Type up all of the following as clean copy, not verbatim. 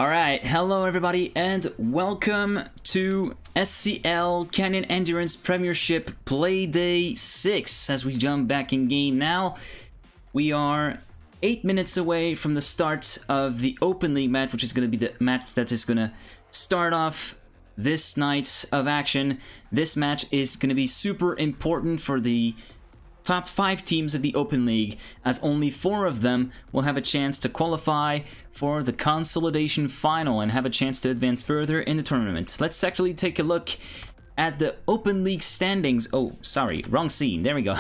Alright, hello everybody and welcome to SCL Canyon Endurance Premiership Playday 6. As we jump back in game now, we are 8 minutes away from the start of the Open League match, which is going to be the match that is going to start off this night of action. This match is going to be super important for the top 5 teams of the Open League, as only 4 of them will have a chance to qualify for the consolidation final and have a chance to advance further in the tournament. Let's actually take a look at the Open League standings. Oh, sorry, wrong scene. There we go.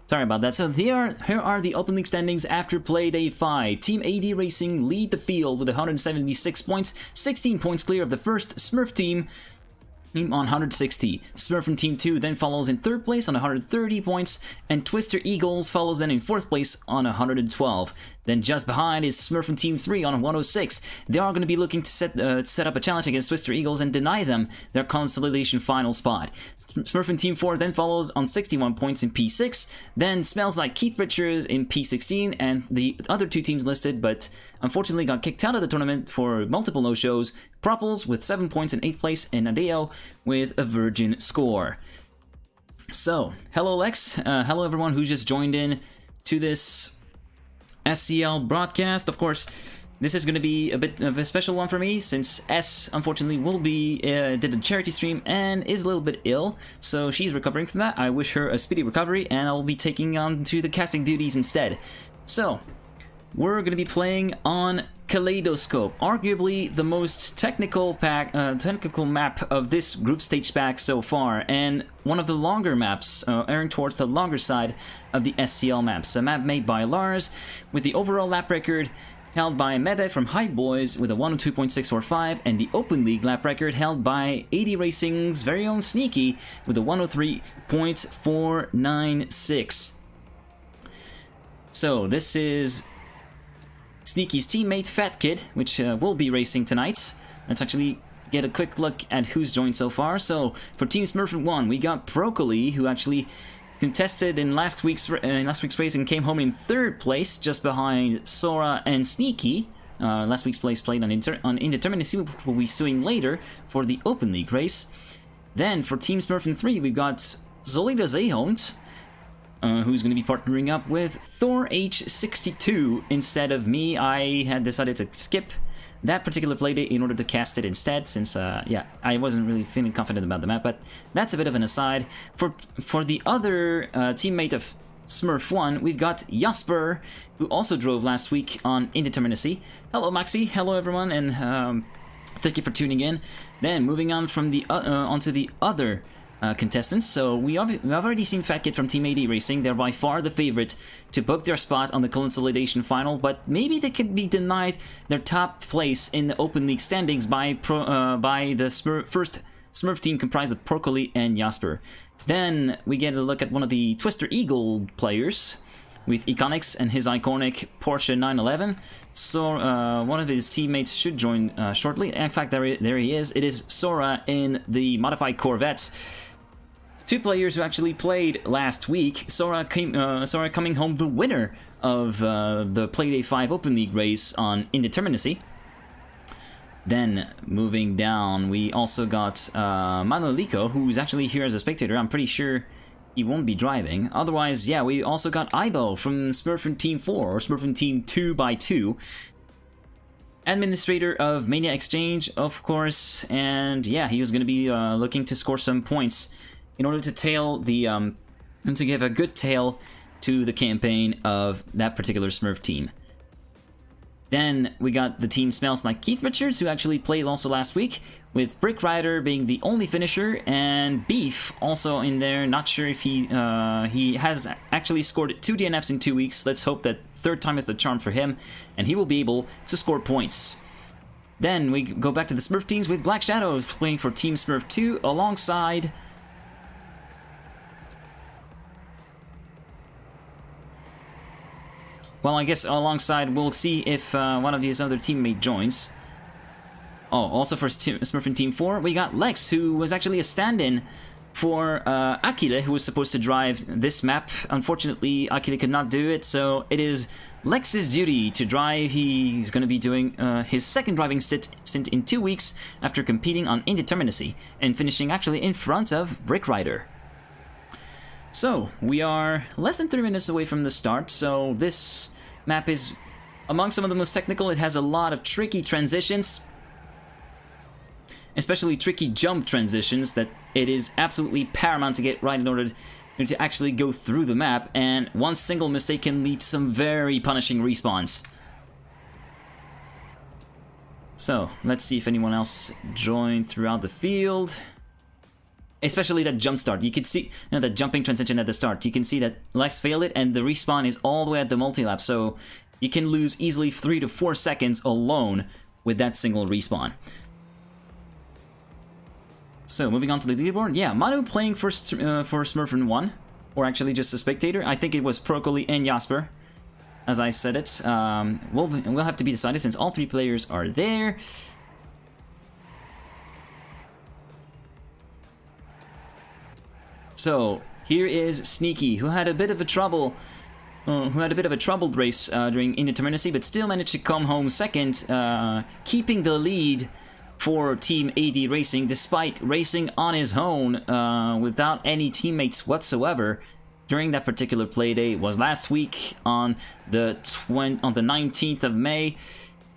Sorry about that. So here are the Open League standings after Playday 5. Team AD Racing lead the field with 176 points, 16 points clear of the first Smurf team on 160. Smurf from Team 2 then follows in 3rd place on 130 points, and Twister Eagles follows then in 4th place on 112. Then just behind is Smurf from Team 3 on 106. They are going to be looking to set up a challenge against Twister Eagles and deny them their consolidation final spot. Smurf from Team 4 then follows on 61 points in P6. Then Smells Like Keith Richards in P16, and the other 2 teams listed, but unfortunately got kicked out of the tournament for multiple no-shows. Propels with 7 points in 8th place, and Adeo with a virgin score. So, hello Lex, hello everyone who just joined in to this SCL broadcast. Of course, this is going to be a bit of a special one for me, since S, unfortunately, will be, did a charity stream and is a little bit ill, so she's recovering from that. I wish her a speedy recovery, and I'll be taking on to the casting duties instead. So, we're going to be playing on Kaleidoscope, arguably the most technical map of this group stage pack so far, and one of the longer maps, erring towards the longer side of the SCL maps. A map made by Lars, with the overall lap record held by Mebe from Hype Boys with a 102.645, and the Open League lap record held by AD Racing's very own Sneaky with a 103.496. So this is Sneaky's teammate Fat Kid, which will be racing tonight. Let's actually get a quick look at who's joined so far. So for Team Smurf 1, we got Broccoli, who actually contested in last week's race and came home in 3rd place, just behind Sora and Sneaky. Last week's place played on Indeterminacy, which we'll be suing later for the Open League race. Then for Team Smurf 3, we got Zolida Zehond, who's going to be partnering up with Thor H62 instead of me. I had decided to skip that particular playdate in order to cast it instead, since yeah, I wasn't really feeling confident about the map. But that's a bit of an aside. For the other teammate of Smurf 1, we've got Jasper, who also drove last week on Indeterminacy. Hello Maxi, hello everyone, and thank you for tuning in. Then moving on from the onto the other contestants. So we've already seen Fat Kid from Team AD Racing. They're by far the favorite to book their spot on the consolidation final, but maybe they could be denied their top place in the Open League standings by the first Smurf team comprised of Broccoli and Jasper. Then we get a look at one of the Twister Eagle players with Iconics and his iconic Porsche 911. So one of his teammates should join shortly. In fact, there he is. It is Sora in the modified Corvette. 2 players who actually played last week. Sora coming home the winner of the Playday 5 Open League race on Indeterminacy. Then moving down, we also got Manolico, who's actually here as a spectator. I'm pretty sure he won't be driving. Otherwise, yeah, we also got Ibo from Smurfin Team 4, or Smurfin Team 2x2. Administrator of Mania Exchange, of course, and yeah, he was going to be looking to score some points in order to tail the to give a good tail to the campaign of that particular Smurf team. Then we got the team Smells Like Keith Richards, who actually played also last week, with Brick Rider being the only finisher, and Beef also in there. Not sure if he has actually scored 2 DNFs in 2 weeks. Let's hope that 3rd time is the charm for him, and he will be able to score points. Then we go back to the Smurf teams with Black Shadow playing for Team Smurf 2 alongside well, I guess alongside, we'll see if one of his other teammates joins. Oh, also for Smurfing Team 4, we got Lex, who was actually a stand-in for Akile, who was supposed to drive this map. Unfortunately, Akile could not do it, so it is Lex's duty to drive. He's going to be doing his second driving stint in 2 weeks after competing on Indeterminacy and finishing actually in front of Brick Rider. So, we are less than 3 minutes away from the start, so this map is among some of the most technical. It has a lot of tricky transitions, especially tricky jump transitions that it is absolutely paramount to get right in order to actually go through the map, and one single mistake can lead to some very punishing respawns. So, let's see if anyone else joined throughout the field. Especially that jump start. You can see that jumping transition at the start. You can see that Lex failed it, and the respawn is all the way at the multi-lap, so you can lose easily 3 to 4 seconds alone with that single respawn. So, moving on to the leaderboard. Yeah, Manu playing for Smurfin 1, or actually just a spectator. I think it was Procoli and Jasper, as I said it. We'll have to be decided since all 3 players are there. So, here is Sneaky, who had a bit of a troubled race during Indeterminacy, but still managed to come home second, keeping the lead for Team AD Racing, despite racing on his own without any teammates whatsoever during that particular Playday. It was last week on the 19th of May.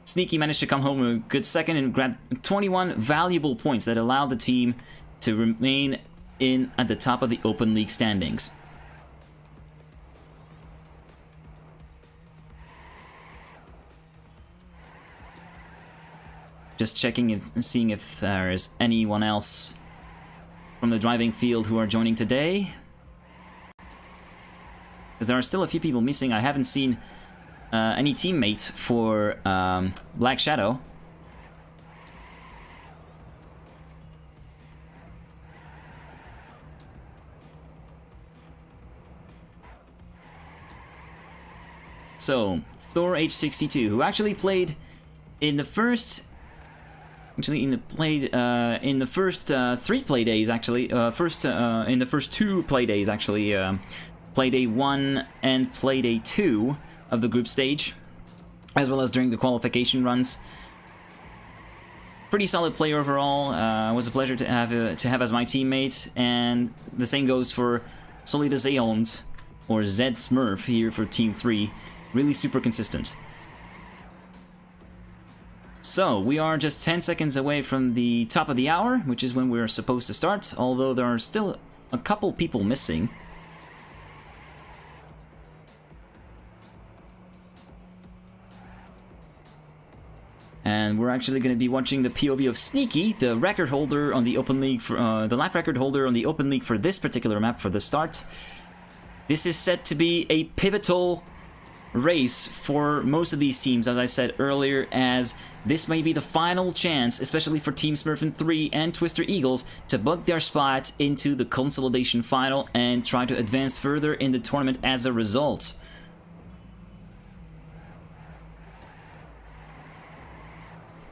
Sneaky managed to come home a good second and grab 21 valuable points that allowed the team to remain in at the top of the Open League standings. Just checking seeing if there is anyone else from the driving field who are joining today, because there are still a few people missing. I haven't seen any teammate for Black Shadow. So, Thor H62, who actually played in the first... Actually, in the first 3 Playdays, actually. In the first 2 Playdays, actually. Playday 1 and Playday 2 of the group stage, as well as during the qualification runs. Pretty solid player overall. It was a pleasure to have as my teammate, and the same goes for Solida Zeehond, or Zed Smurf here for Team 3. Really super consistent. So, we are just 10 seconds away from the top of the hour, which is when we're supposed to start, although there are still a couple people missing. And we're actually going to be watching the POV of Sneaky, the record holder on the Open League, the lap record holder on the Open League for this particular map for the start. This is set to be a pivotal race for most of these teams, as I said earlier, as this may be the final chance, especially for Team Smurfin 3 and Twister Eagles, to book their spot into the consolidation final and try to advance further in the tournament as a result.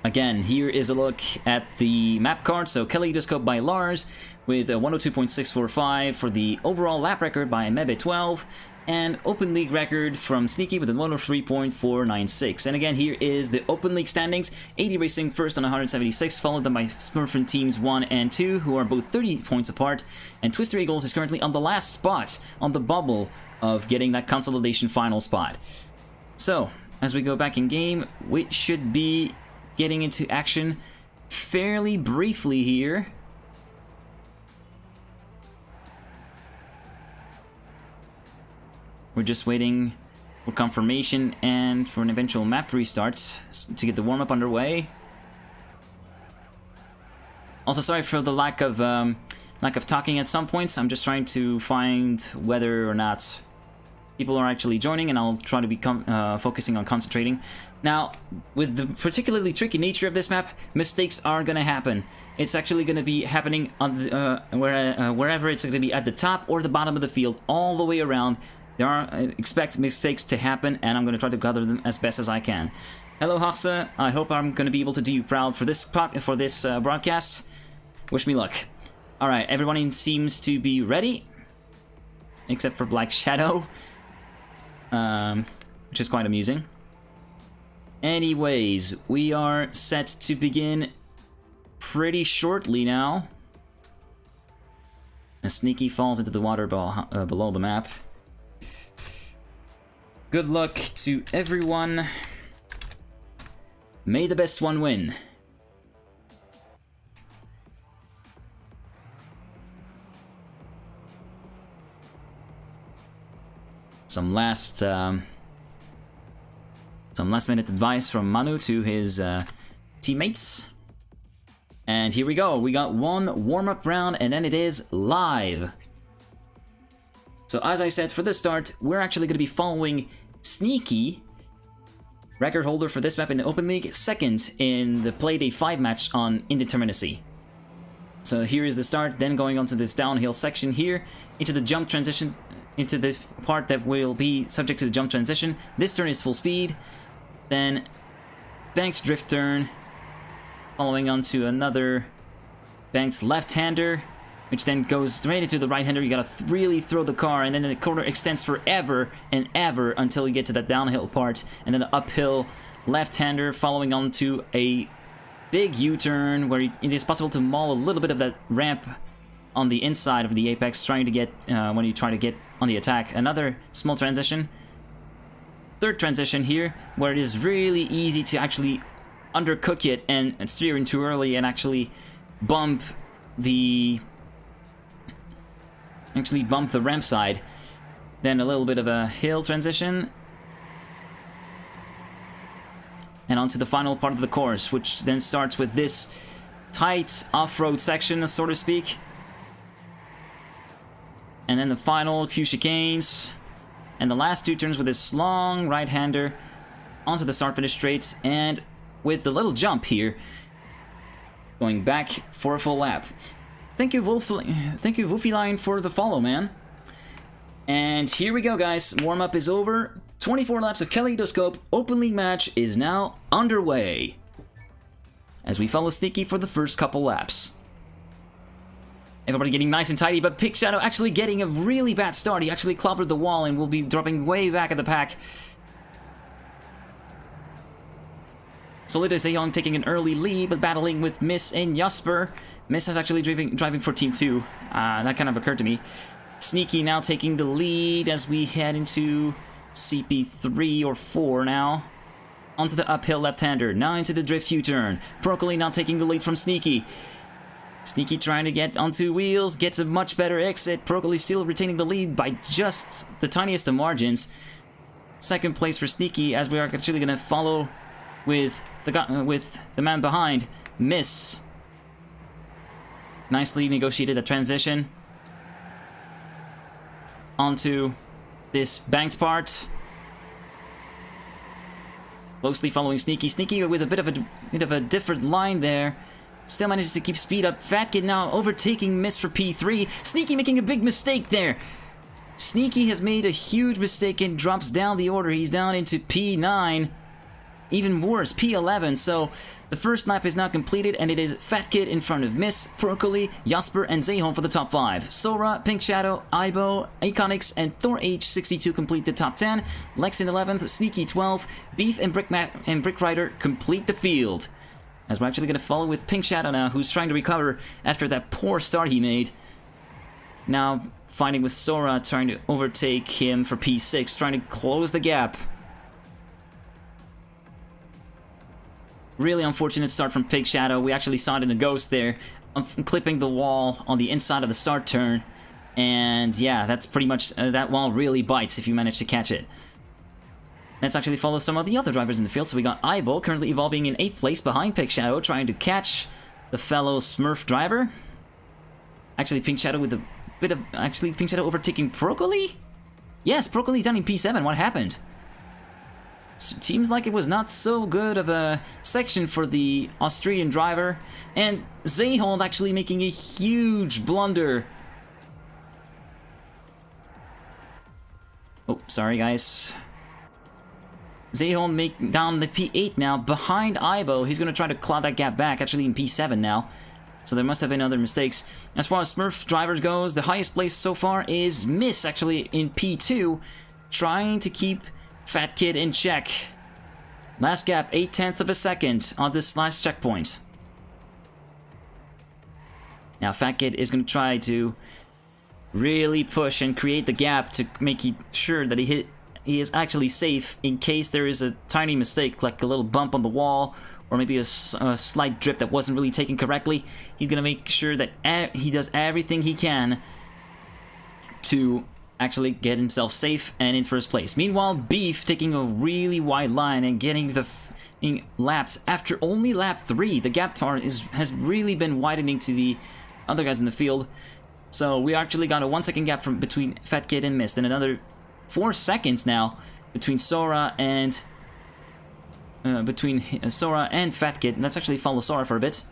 Again, here is a look at the map card. So, Kaleidoscope by Lars with a 102.645 for the overall lap record by Mebe12, and Open League record from Sneaky with a 103.496. And again, here is the Open League standings. AD Racing first on 176, followed by Smurfin teams 1 and 2, who are both 30 points apart. And Twister Eagles is currently on the last spot on the bubble of getting that consolidation final spot. So, as we go back in game, we should be getting into action fairly briefly here. We're just waiting for confirmation and for an eventual map restart to get the warm-up underway. Also, sorry for the lack of talking at some points. I'm just trying to find whether or not people are actually joining, and I'll try to be focusing on concentrating. Now, with the particularly tricky nature of this map, mistakes are going to happen. It's actually going to be happening on the, wherever it's going to be, at the top or the bottom of the field, all the way around. I expect mistakes to happen, and I'm going to try to gather them as best as I can. Hello, Hassa. I hope I'm going to be able to do you proud for this broadcast. Wish me luck. Alright, everyone seems to be ready. Except for Black Shadow. Which is quite amusing. Anyways, we are set to begin pretty shortly now. A Sneaky falls into the water below the map. Good luck to everyone. May the best one win. Some last minute advice from Manu to his teammates. And here we go. We got one warm-up round and then it is live. So as I said for the start, we're actually going to be following Sneaky, record holder for this map in the Open League, second in the Playday 5 match on Indeterminacy. So here is the start, then going on to this downhill section here, into the jump transition, into the part that will be subject to the jump transition. This turn is full speed, then banked drift turn, following on to another banked left-hander, which then goes right into the right-hander. You gotta really throw the car, and then the corner extends forever and ever until you get to that downhill part, and then the uphill left-hander following on to a big U-turn where it is possible to maul a little bit of that ramp on the inside of the apex, trying to get when you try to get on the attack. Another small transition. Third transition here, where it is really easy to actually undercook it and steer in too early and actually bump the ramp side. Then a little bit of a hill transition. And onto the final part of the course, which then starts with this tight off-road section, so to speak. And then the final few chicanes. And the last two turns with this long right-hander onto the start-finish straights. And with the little jump here, going back for a full lap. Thank you, Wolfie Line, for the follow, man. And here we go, guys. Warm-up is over. 24 laps of Kaleidoscope Open League match is now underway, as we follow Sneaky for the first couple laps. Everybody getting nice and tidy, but Pick Shadow actually getting a really bad start. He actually clobbered the wall and will be dropping way back at the pack. Solida Zeyong taking an early lead, but battling with Miss and Jasper. Miss is actually driving for Team 2. That kind of occurred to me. Sneaky now taking the lead as we head into CP3 or 4 now. Onto the uphill left-hander, now into the drift U-turn. Broccoli now taking the lead from Sneaky. Sneaky trying to get onto wheels, gets a much better exit. Broccoli still retaining the lead by just the tiniest of margins. Second place for Sneaky, as we are actually going to follow with the man behind, Miss. Nicely negotiated a transition onto this banked part. Closely following Sneaky. Sneaky with a bit of a different line there. Still manages to keep speed up. Fat Kid now overtaking Miss for P3. Sneaky making a big mistake there. Sneaky has made a huge mistake and drops down the order. He's down into P9. Even worse, P11. So the first lap is now completed, and it is Fat Kid in front of Miss, Furkuli, Jasper, and Zehon for the top 5. Sora, Pink Shadow, Aibo, Iconics, and Thor H62 complete the top 10. Lex in 11th, Sneaky 12th, Beef and Brick Rider complete the field. As we're actually going to follow with Pink Shadow now, who's trying to recover after that poor start he made. Now fighting with Sora, trying to overtake him for P6, trying to close the gap. Really unfortunate start from Pig Shadow. We actually saw it in the ghost there, clipping the wall on the inside of the start turn. And yeah, that's pretty much, that wall really bites if you manage to catch it. Let's actually follow some of the other drivers in the field. So we got Aibo currently evolving in 8th place behind Pig Shadow, trying to catch the fellow Smurf driver. Actually, Pink Shadow with a bit of, Pink Shadow overtaking Broccoli? Yes, Broccoli's down in P7. What happened? Seems like it was not so good of a section for the Austrian driver. And Zeyhold actually making a huge blunder. Oh, sorry guys. Zeyhold make down the P8 now behind Aibo. He's going to try to claw that gap back, actually in P7 now. So there must have been other mistakes. As far as Smurf drivers goes, the highest place so far is Miss, actually, in P2, trying to keep Fat Kid in check. Last gap, 0.8 of a second on this last checkpoint. Now Fat Kid is going to try to really push and create the gap to make sure that he is actually safe in case there is a tiny mistake, like a little bump on the wall, or maybe a slight drift that wasn't really taken correctly. He's gonna make sure that he does everything he can to actually get himself safe and in first place. Meanwhile, Beef taking a really wide line and getting the lapped after only lap 3. The gap has really been widening to the other guys in the field. So we actually got a 1 second gap between Fat Kid and Mist, and another 4 seconds now between Sora and Fat Kid. Let's actually follow Sora for a bit.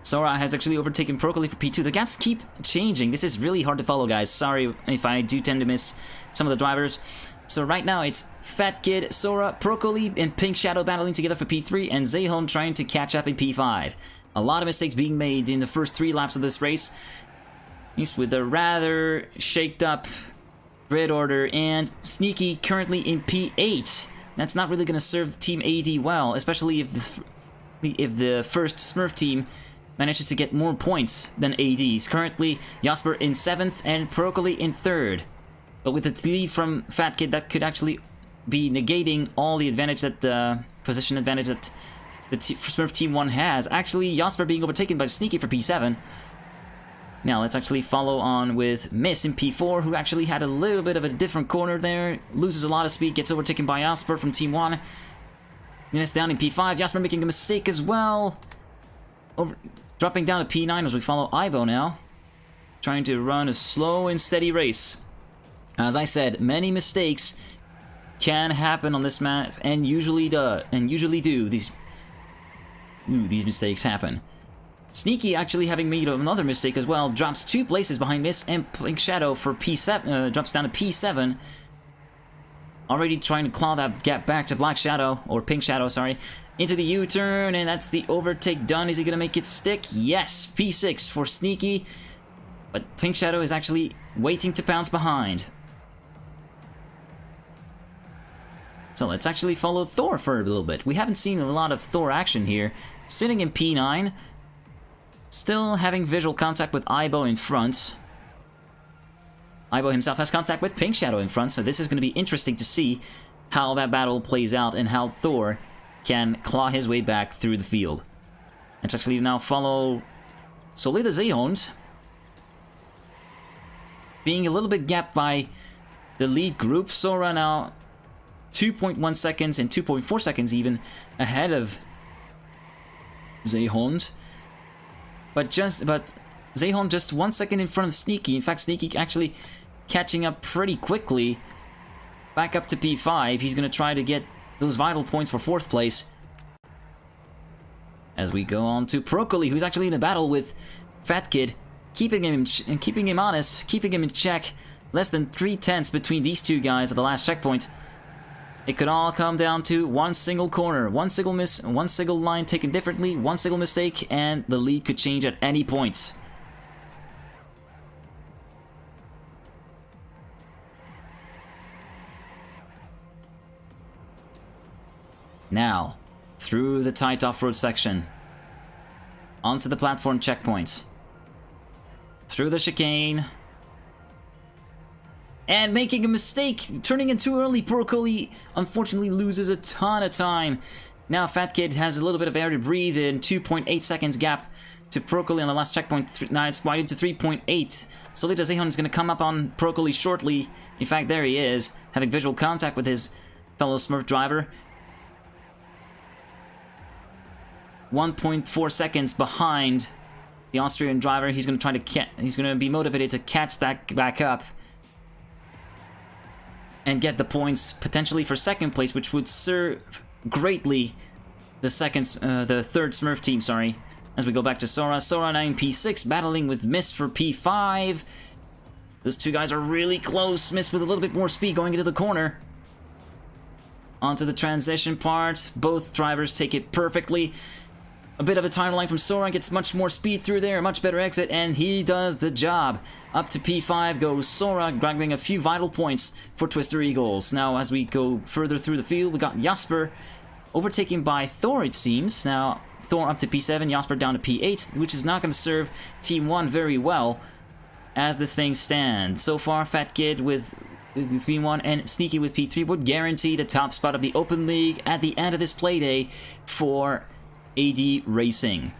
Sora has actually overtaken Broccoli for P2. The gaps keep changing. This is really hard to follow, guys. Sorry if I do tend to miss some of the drivers. So right now it's Fat Kid, Sora, Broccoli, and Pink Shadow battling together for P3, and Zehon trying to catch up in P5. A lot of mistakes being made in the first 3 laps of this race. He's with a rather shaked up grid order, and Sneaky currently in P8. That's not really going to serve Team AD well, especially if the first Smurf team manages to get more points than AD's. Currently, Jasper in 7th and Broccoli in 3rd. But with the lead from Fat Kid, that could actually be negating all the advantage that position advantage that the Smurf Team 1 has. Actually, Jasper being overtaken by Sneaky for P7. Now, let's actually follow on with Miss in P4, who actually had a little bit of a different corner there. Loses a lot of speed, gets overtaken by Jasper from Team 1. Miss down in P5, Jasper making a mistake as well. Dropping down to P9 as we follow Ibo now. Trying to run a slow and steady race. As I said, many mistakes can happen on this map, and usually do. These mistakes happen. Sneaky actually having made another mistake as well, drops 2 places behind Miss, and Pink Shadow for P7, drops down to P7. Already trying to claw that gap back to Black Shadow, or Pink Shadow, sorry, into the U-turn, and that's the overtake done. Is he gonna make it stick? Yes, P6 for Sneaky, but Pink Shadow is actually waiting to pounce behind. So let's actually follow Thor for a little bit. We haven't seen a lot of Thor action here. Sitting in P9, still having visual contact with Ibo in front. Ibo himself has contact with Pink Shadow in front, so this is going to be interesting to see how that battle plays out and how Thor can claw his way back through the field. Let's actually now follow Solida Zehond, being a little bit gapped by the lead group. Sora now 2.1 seconds and 2.4 seconds even ahead of Zehond. But Zehon just 1 second in front of Sneaky. In fact, Sneaky actually catching up pretty quickly. Back up to P5. He's going to try to get those vital points for 4th place. As we go on to Broccoli, who's actually in a battle with Fat Kid, keeping him honest, keeping him in check. Less than 3/10 between these two guys at the last checkpoint. It could all come down to one single corner, one single miss, one single line taken differently, one single mistake, and the lead could change at any point. Now, through the tight off-road section, onto the platform checkpoint, through the chicane, and making a mistake, turning in too early. Broccoli unfortunately loses a ton of time. Now Fat Kid has a little bit of air to breathe in. 2.8 seconds gap to Broccoli on the last checkpoint. Now it's widened to 3.8. Solida Zehon is going to come up on Broccoli shortly. In fact, there he is, having visual contact with his fellow Smurf driver. 1.4 seconds behind the Austrian driver. He's going to be motivated to catch that back up and get the points potentially for 2nd place, which would serve greatly the third Smurf team, sorry. As we go back to Sora. Sora now in P6, battling with Mist for P5. Those two guys are really close. Mist with a little bit more speed going into the corner. Onto the transition part. Both drivers take it perfectly. A bit of a timeline from Sora, gets much more speed through there, a much better exit, and he does the job. Up to P5 goes Sora, grabbing a few vital points for Twister Eagles. Now, as we go further through the field, we got Jasper overtaken by Thor, it seems. Now, Thor up to P7, Jasper down to P8, which is not going to serve Team 1 very well as this thing stands. So far, Fat Kid with P1 and Sneaky with P3 would guarantee the top spot of the Open League at the end of this Playday for AD Racing.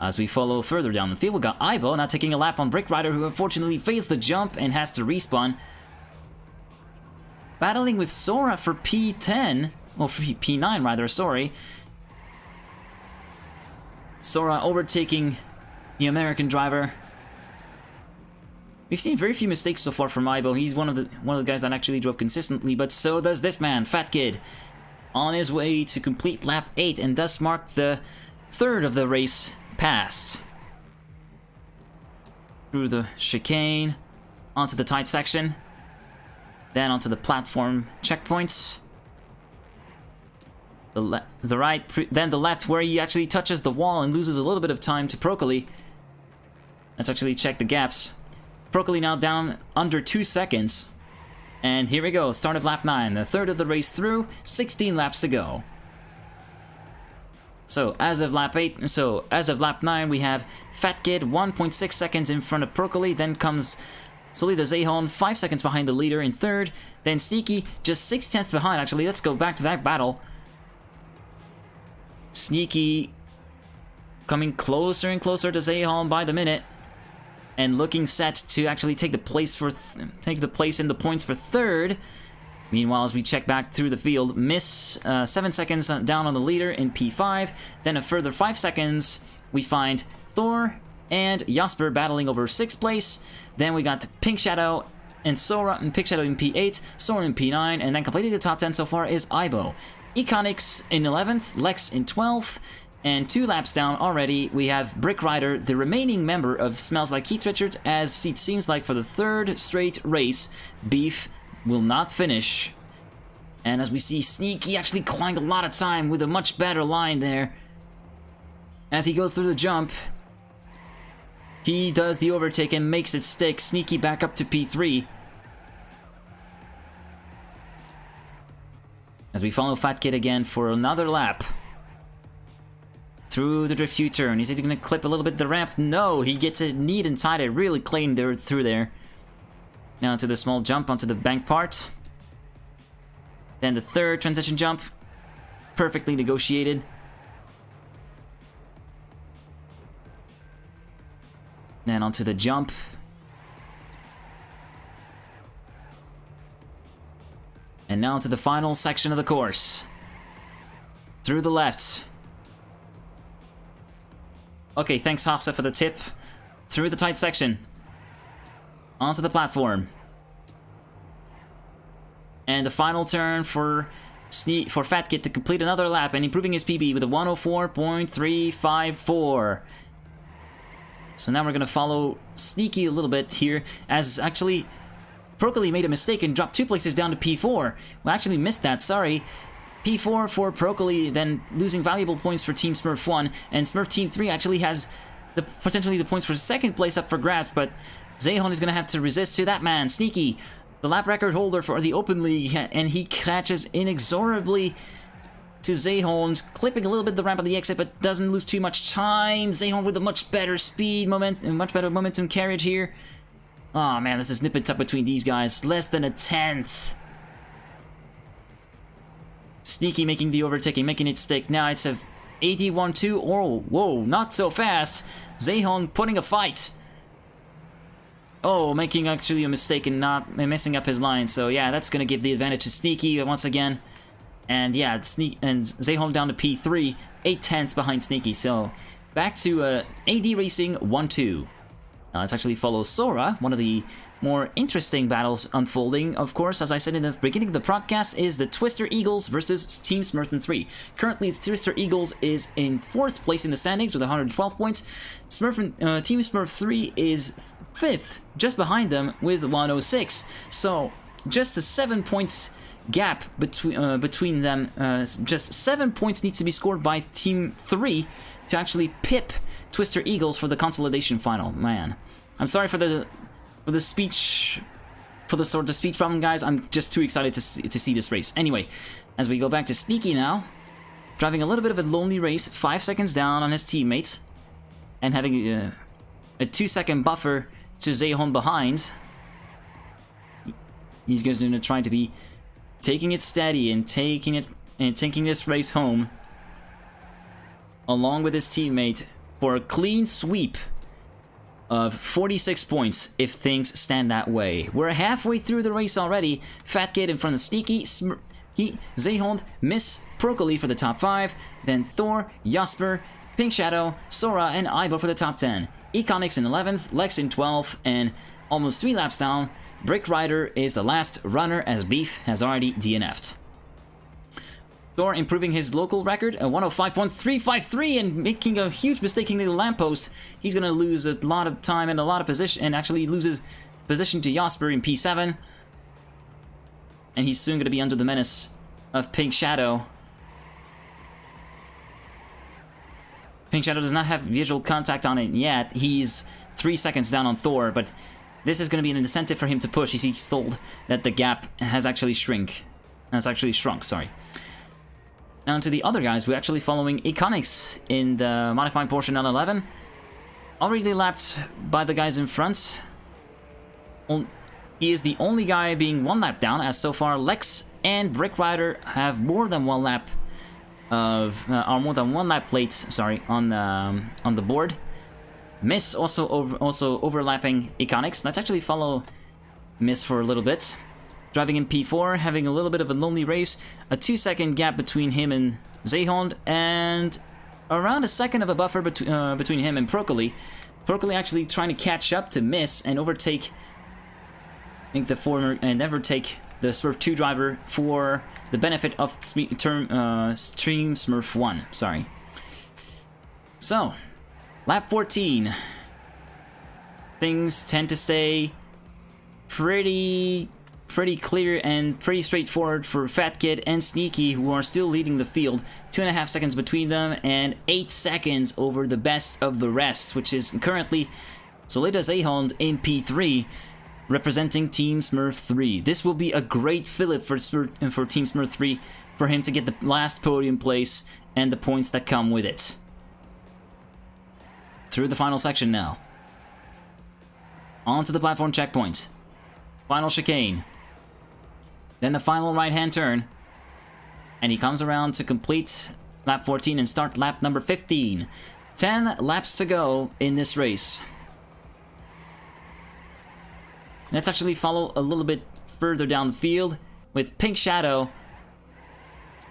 As we follow further down the field, we got Aibo now taking a lap on Brick Rider, who unfortunately fails the jump and has to respawn. Battling with Sora for P10, or for P9 rather, sorry. Sora overtaking the American driver. We've seen very few mistakes so far from Aibo. He's one of the guys that actually drove consistently, but so does this man, Fat Kid, on his way to complete lap 8 and thus mark the third of the race passed. Through the chicane, onto the tight section, then onto the platform checkpoints. The right, then the left, where he actually touches the wall and loses a little bit of time to Broccoli. Let's actually check the gaps. Broccoli now down under 2 seconds. And here we go, start of lap 9, the third of the race through, 16 laps to go. So as of lap 9, we have Fat Kid 1.6 seconds in front of Broccoli, then comes Solida Zehon 5 seconds behind the leader in third, then Sneaky just 6/10 behind. Actually, let's go back to that battle. Sneaky coming closer and closer to Zehon by the minute, and looking set to actually take the place in the points for third. Meanwhile, as we check back through the field, miss 7 seconds down on the leader in P5, then a further 5 seconds, we find Thor and Jasper battling over 6th place. Then we got Pink Shadow and Sora, and Pink Shadow in P8, Sora in P9, and then completing the top 10 so far is Aibo. Econics in 11th, Lex in 12th, and 2 laps down already, we have Brick Rider, the remaining member of Smells Like Keith Richards, as it seems like for the third straight race, Beef will not finish. And as we see, Sneaky actually climbed a lot of time with a much better line there. As he goes through the jump, he does the overtake and makes it stick. Sneaky back up to P3. As we follow Fat Kid again for another lap. Through the drift U-turn. Is he going to clip a little bit the ramp? No, he gets it neat and tight. It really clean there through there. Now to the small jump onto the bank part. Then the third transition jump. Perfectly negotiated. Then onto the jump. And now to the final section of the course. Through the left. Okay, thanks Hafsa for the tip. Through the tight section. Onto the platform. And the final turn for Fat Kid to complete another lap and improving his PB with a 104.354. So now we're going to follow Sneaky a little bit here, as actually Broccoli made a mistake and dropped 2 places down to P4. We actually missed that, sorry. P4 for Broccoli, then losing valuable points for Team Smurf 1, and Smurf Team 3 actually has potentially the points for 2nd place up for grabs, but Zehon is going to have to resist to that man, Sneaky, the lap record holder for the Open League, and he catches inexorably to Zehon, clipping a little bit the ramp of the exit, but doesn't lose too much time. Zehon with a much better speed, much better momentum carriage here. Oh man, this is nip and tuck between these guys. Less than a 10th. Sneaky making the overtaking, making it stick. Now it's a 81-2. Oh, whoa, not so fast. Zehon putting a fight. Oh, making actually a mistake and not messing up his line. So yeah, that's gonna give the advantage to Sneaky once again. And yeah, Zehon down to P3, 8/10 behind Sneaky. So back to AD Racing 1-2. Now let's actually follow Sora, one of the more interesting battles unfolding, of course, as I said in the beginning of the podcast, is the Twister Eagles versus Team Smurf 3. Currently, Twister Eagles is in 4th place in the standings with 112 points. Team Smurf 3 is 5th, just behind them with 106. So, just a 7 points gap between them. Just 7 points needs to be scored by Team 3 to actually pip Twister Eagles for the consolidation final. Man, I'm sorry for the speech, for the sort of speech problem, guys. I'm just too excited to see this race. Anyway, as we go back to Sneaky now, driving a little bit of a lonely race, 5 seconds down on his teammates, and having a 2-second buffer to Zehon behind. He's just going to try to be taking it steady and taking this race home along with his teammate for a clean sweep of 46 points if things stand that way. We're halfway through the race already. Fat Kid in front of Sneaky, Zehond, Miss, Procoli for the top 5, then Thor, Jasper, Pink Shadow, Sora, and Aibo for the top 10. Econics in 11th, Lex in 12th, and almost 3 laps down, Brick Rider is the last runner as Beef has already DNF'd. Thor improving his local record, a 105.353, and making a huge mistake in the lamppost. He's going to lose a lot of time and a lot of position, and actually loses position to Jasper in P7. And he's soon going to be under the menace of Pink Shadow. Pink Shadow does not have visual contact on it yet. He's 3 seconds down on Thor, but this is going to be an incentive for him to push. He's told that the gap has actually shrunk, sorry. Now to the other guys, we're actually following Econics in the modifying portion on 11. Already lapped by the guys in front. He is the only guy being 1 lap down, as so far Lex and Brick Rider have more than 1 lap more than 1 lap late, sorry, on the board. Miss also overlapping Econics. Let's actually follow Miss for a little bit. Driving in P4, having a little bit of a lonely race. A 2-second gap between him and Zehond, and around a second of a buffer between him and Procoli. Procoli actually trying to catch up to Miss and overtake, I think, the former, and overtake the Smurf 2 driver for the benefit of Stream Smurf 1. Sorry. So, lap 14. Things tend to stay pretty clear and pretty straightforward for Fat Kid and Sneaky, who are still leading the field. 2.5 seconds between them, and 8 seconds over the best of the rest, which is currently Solida Zehond in P3, representing Team Smurf 3. This will be a great fillip for Team Smurf 3, for him to get the last podium place and the points that come with it. Through the final section now. Onto the platform checkpoint. Final chicane. Then the final right-hand turn. And he comes around to complete lap 14 and start lap number 15. 10 laps to go in this race. Let's actually follow a little bit further down the field with Pink Shadow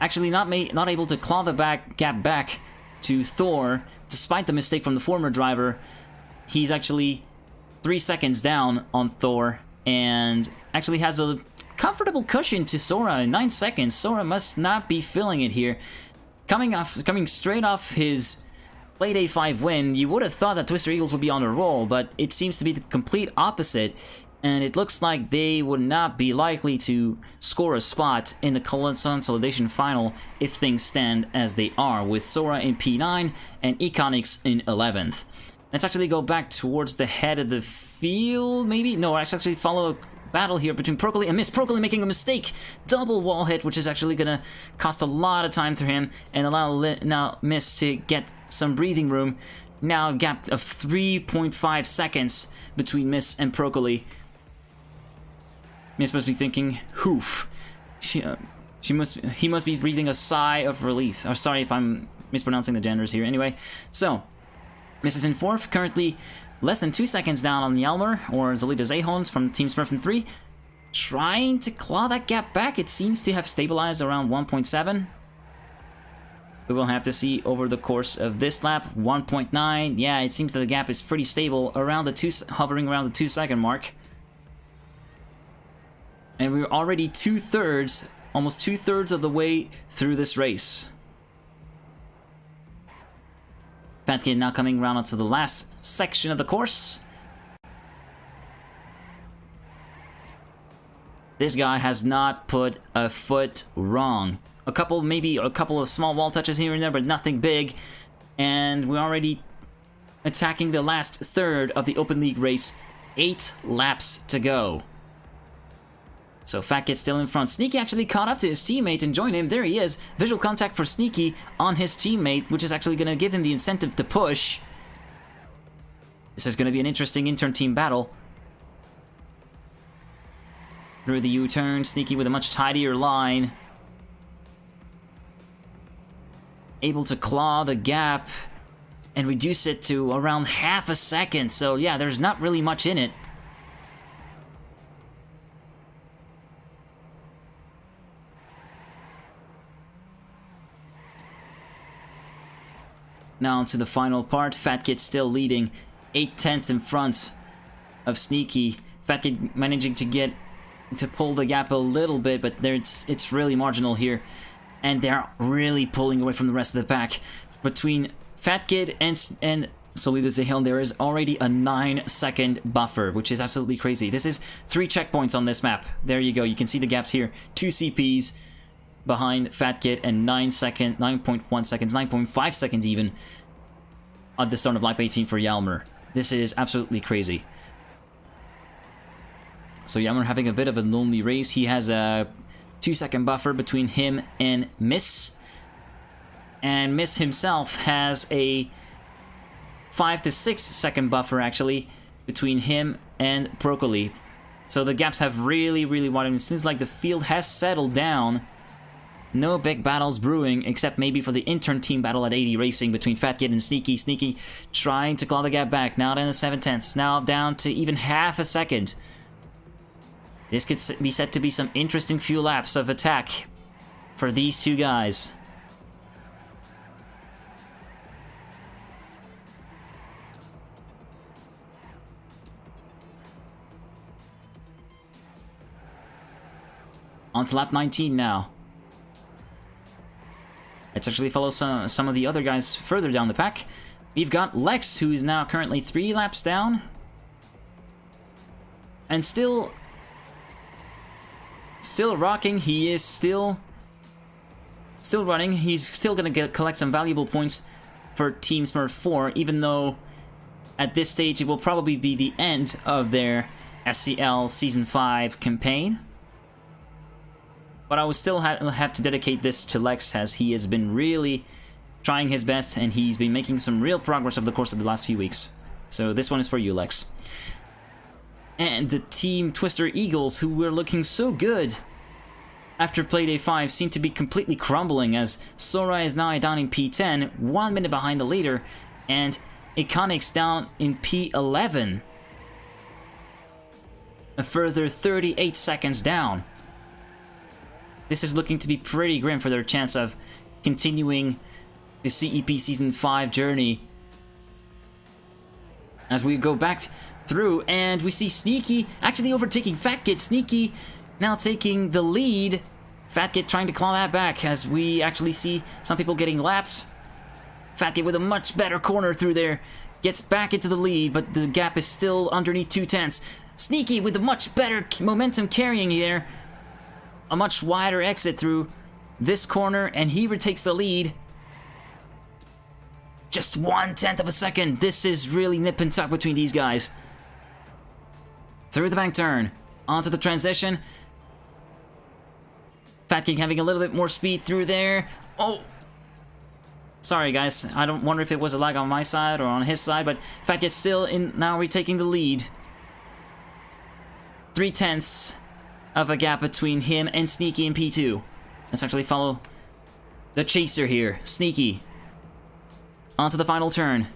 actually not able to claw the gap back to Thor, despite the mistake from the former driver. He's actually 3 seconds down on Thor, and actually has a comfortable cushion to Sora in 9 seconds. Sora must not be feeling it here. Coming straight off his Playday 5 win, you would have thought that Twister Eagles would be on a roll, but it seems to be the complete opposite. And it looks like they would not be likely to score a spot in the consolidation final if things stand as they are, with Sora in P9 and Econics in 11th. Let's actually go back towards the head of the field, maybe? No, let's actually follow a battle here between Procoli and Miss. Procoli making a mistake! Double wall hit, which is actually gonna cost a lot of time to him and allow now Miss to get some breathing room. Now a gap of 3.5 seconds between Miss and Procoli. Miss must be thinking, "Hoof." He must be breathing a sigh of relief. Or sorry if I'm mispronouncing the genders here. Anyway, so Miss is in 4th, currently less than 2 seconds down on Yalmer, or Zolita Zehons from Team Smurf 3. Trying to claw that gap back. It seems to have stabilized around 1.7. We will have to see over the course of this lap. 1.9. Yeah, it seems that the gap is pretty stable, around the hovering around the 2-second mark. And we're already almost two-thirds of the way through this race. Fat Kid now coming around onto the last section of the course. This guy has not put a foot wrong. Maybe a couple of small wall touches here and there, but nothing big. And we're already attacking the last third of the Open League race. 8 laps to go. So Fat Kid's still in front. Sneaky actually caught up to his teammate and joined him. There he is. Visual contact for Sneaky on his teammate, which is actually going to give him the incentive to push. This is going to be an interesting inter-team battle. Through the U-turn, Sneaky with a much tidier line. Able to claw the gap and reduce it to around half a second. So yeah, there's not really much in it. Now to the final part. Fat Kid still leading, 8/10 in front of Sneaky. Fat Kid managing to pull the gap a little bit, but it's really marginal here. And they're really pulling away from the rest of the pack. Between Fat Kid and Solidas Hill, there is already a 9-second buffer, which is absolutely crazy. This is 3 checkpoints on this map. There you go. You can see the gaps here. 2 CPs behind Fat Kid and 9.1 seconds, 9.5 seconds even at the start of lap 18 for Yalmer. This is absolutely crazy. So Yalmer having a bit of a lonely race. He has a 2-second buffer between him and Miss. And Miss himself has a 5 to 6 second buffer actually between him and Broccoli. So the gaps have really widened. It seems like the field has settled down. No big battles brewing, except maybe for the intern team battle at 80 Racing between Fat Kid and Sneaky. Sneaky trying to claw the gap back. Now down to 7/10. Now down to even half a second. This could be set to be some interesting few laps of attack for these two guys. On to lap 19 now. Let's actually follow some of the other guys further down the pack. We've got Lex, who is now currently 3 laps down. And still rocking. He is still running. He's still going to collect some valuable points for Team Smurf 4, even though at this stage it will probably be the end of their SCL Season 5 campaign. But I will still have to dedicate this to Lex, as he has been really trying his best, and he's been making some real progress over the course of the last few weeks. So this one is for you, Lex. And the Team Twister Eagles, who were looking so good after Playday 5, seem to be completely crumbling, as Sora is now down in P10, 1 minute behind the leader, and Iconic's down in P11. A further 38 seconds down. This is looking to be pretty grim for their chance of continuing the CEP Season 5 journey. As we go back through, and we see Sneaky actually overtaking Fat Kid. Sneaky now taking the lead. Fat Kid trying to claw that back, as we actually see some people getting lapped. Fat Kid with a much better corner through there. Gets back into the lead, but the gap is still underneath 2/10. Sneaky with a much better momentum carrying here. A much wider exit through this corner, and he retakes the lead. Just 1/10 of a second. This is really nip and tuck between these guys. Through the bank turn, onto the transition. Fat Kid having a little bit more speed through there. Oh! Sorry guys, I don't wonder if it was a lag on my side or on his side, but Fat Kid's still in, now retaking the lead. 3/10 of a gap between him and Sneaky in P2. Let's actually follow the chaser here. Sneaky onto the final turn,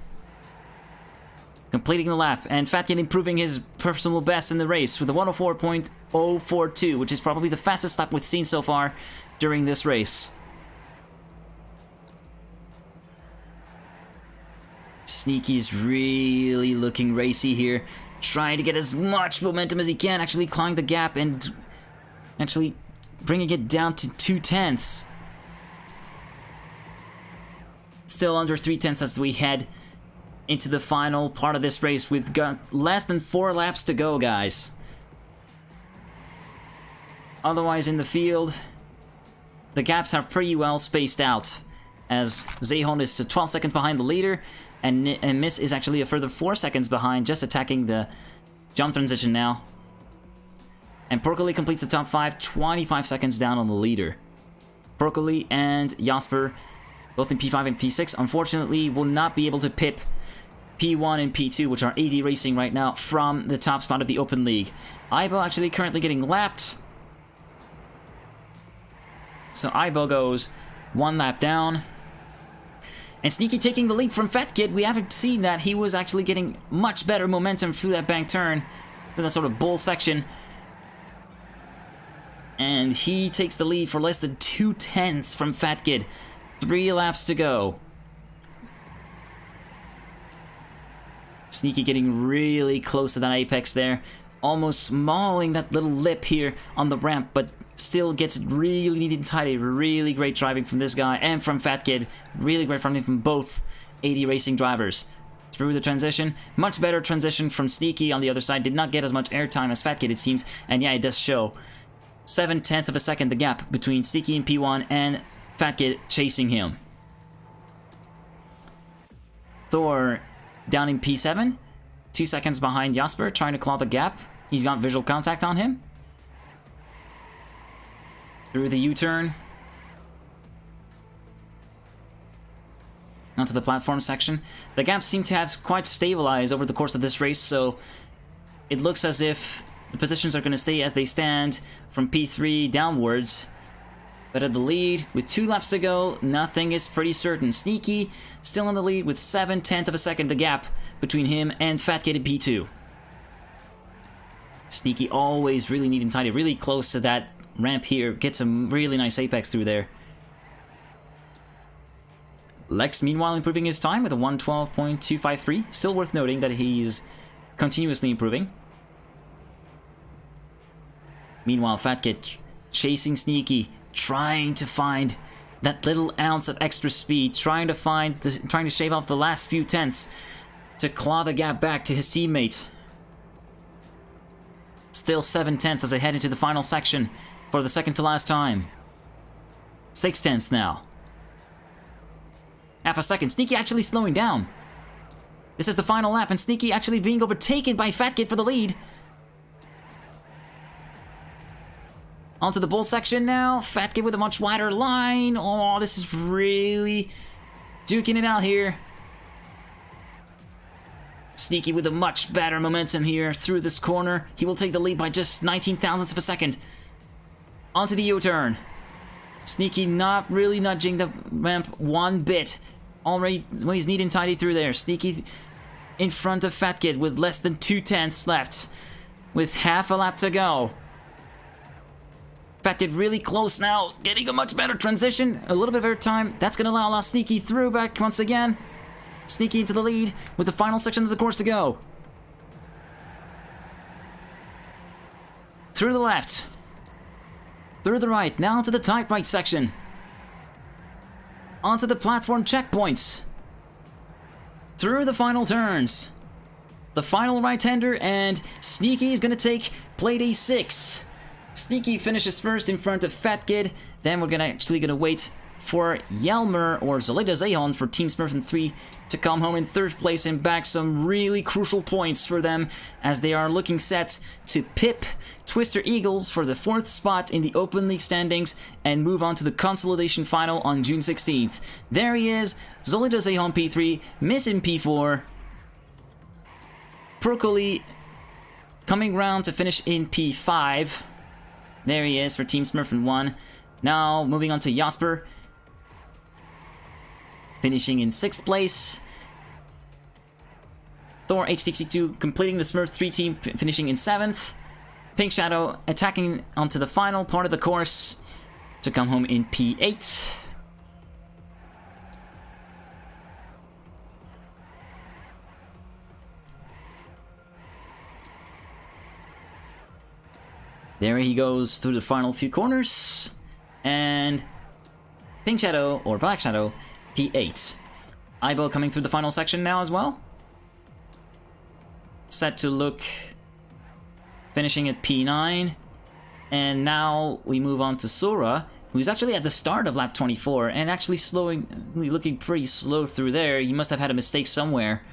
completing the lap, and Fat Kid improving his personal best in the race with a 104.042, which is probably the fastest lap we've seen so far during this race. Sneaky's really looking racy here, trying to get as much momentum as he can, actually clawing the gap and actually bringing it down to 2/10. Still under 3/10 as we head into the final part of this race. We've got less than 4 laps to go, guys. Otherwise, in the field, the gaps are pretty well spaced out, as Zehon is 12 seconds behind the leader, and Miss is actually a further 4 seconds behind, just attacking the jump transition now. And Perkele completes the top 5, 25 seconds down on the leader. Perkele and Jasper, both in P5 and P6, unfortunately will not be able to pip P1 and P2, which are AD Racing right now, from the top spot of the Open League. Aibo actually currently getting lapped. So Aibo goes 1 lap down. And Sneaky taking the lead from Fat Kid. We haven't seen that. He was actually getting much better momentum through that bank turn, through that sort of bull section. And he takes the lead for less than 2/10 from Fat Kid. 3 laps to go. Sneaky getting really close to that apex there. Almost mauling that little lip here on the ramp, but still gets it really neat and tidy. Really great driving from this guy and from Fat Kid. Really great driving from both AD Racing drivers. Through the transition. Much better transition from Sneaky on the other side. Did not get as much airtime as Fat Kid, it seems. And yeah, it does show. 0.7 of a second the gap between Sneaky in P1 and Fat Kid chasing him. Thor down in P7. 2 seconds behind Jasper, trying to claw the gap. He's got visual contact on him. Through the U-turn. Onto the platform section. The gaps seem to have quite stabilized over the course of this race, so it looks as if the positions are going to stay as they stand from P3 downwards. But at the lead, with 2 laps to go, nothing is pretty certain. Sneaky still in the lead with 0.7 of a second the gap between him and Fat Kid in P2. Sneaky always really neat and tidy, really close to that ramp here. Gets a really nice apex through there. Lex, meanwhile, improving his time with a 1:12.253. Still worth noting that he's continuously improving. Meanwhile, Fat Kid chasing Sneaky, trying to find that little ounce of extra speed, trying to shave off the last few tenths to claw the gap back to his teammate. Still 0.7 as they head into the final section for the second to last time. 0.6 now. Half a second. Sneaky actually slowing down. This is the final lap, and Sneaky actually being overtaken by Fat Kid for the lead. Onto the bull section now. Fat Kid with a much wider line. Oh, this is really duking it out here. Sneaky with a much better momentum here through this corner. He will take the lead by just 19 thousandths of a second. Onto the U-turn. Sneaky not really nudging the ramp one bit. Already, well, he's neat and tidy through there. Sneaky in front of Fat Kid with less than 2/10 left. With half a lap to go. Fat Kid really close now, getting a much better transition, a little bit of air time. That's going to allow Sneaky through back once again. Sneaky into the lead with the final section of the course to go. Through the left. Through the right, now to the tight right section. Onto the platform checkpoints. Through the final turns. The final right-hander, and Sneaky is going to take Playday 6. Sneaky finishes first in front of Fat Kid. Then we're actually gonna wait for Yelmer or Zolida Zehon for Team Smurf 3 to come home in 3rd place and back some really crucial points for them as they are looking set to pip Twister Eagles for the 4th spot in the Open League standings and move on to the consolidation final on June 16th. There he is, Zolida Zehon P3, Miss in P4, Perkele coming round to finish in P5. There he is for Team Smurf 1. Now, moving on to Jasper. Finishing in 6th place. Thor H62 completing the Smurf 3 team, finishing in 7th. Pink Shadow attacking onto the final part of the course to come home in P8. There he goes through the final few corners. And Pink Shadow, or Black Shadow, P8. Aibo coming through the final section now as well. Set to look, finishing at P9. And now we move on to Sora, who's actually at the start of lap 24 and actually looking pretty slow through there. He must have had a mistake somewhere.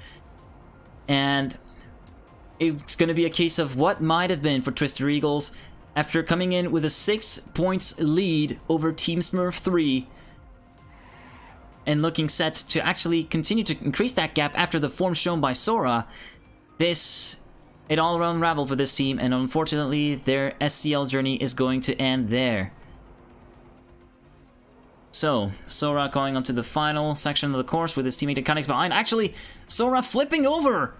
And it's going to be a case of what might have been for Twister Eagles after coming in with a 6 points lead over Team Smurf 3 and looking set to actually continue to increase that gap after the form shown by Sora. It all unraveled for this team, and unfortunately their SCL journey is going to end there. So, Sora going onto the final section of the course with his teammate Iconics behind. Actually, Sora flipping over!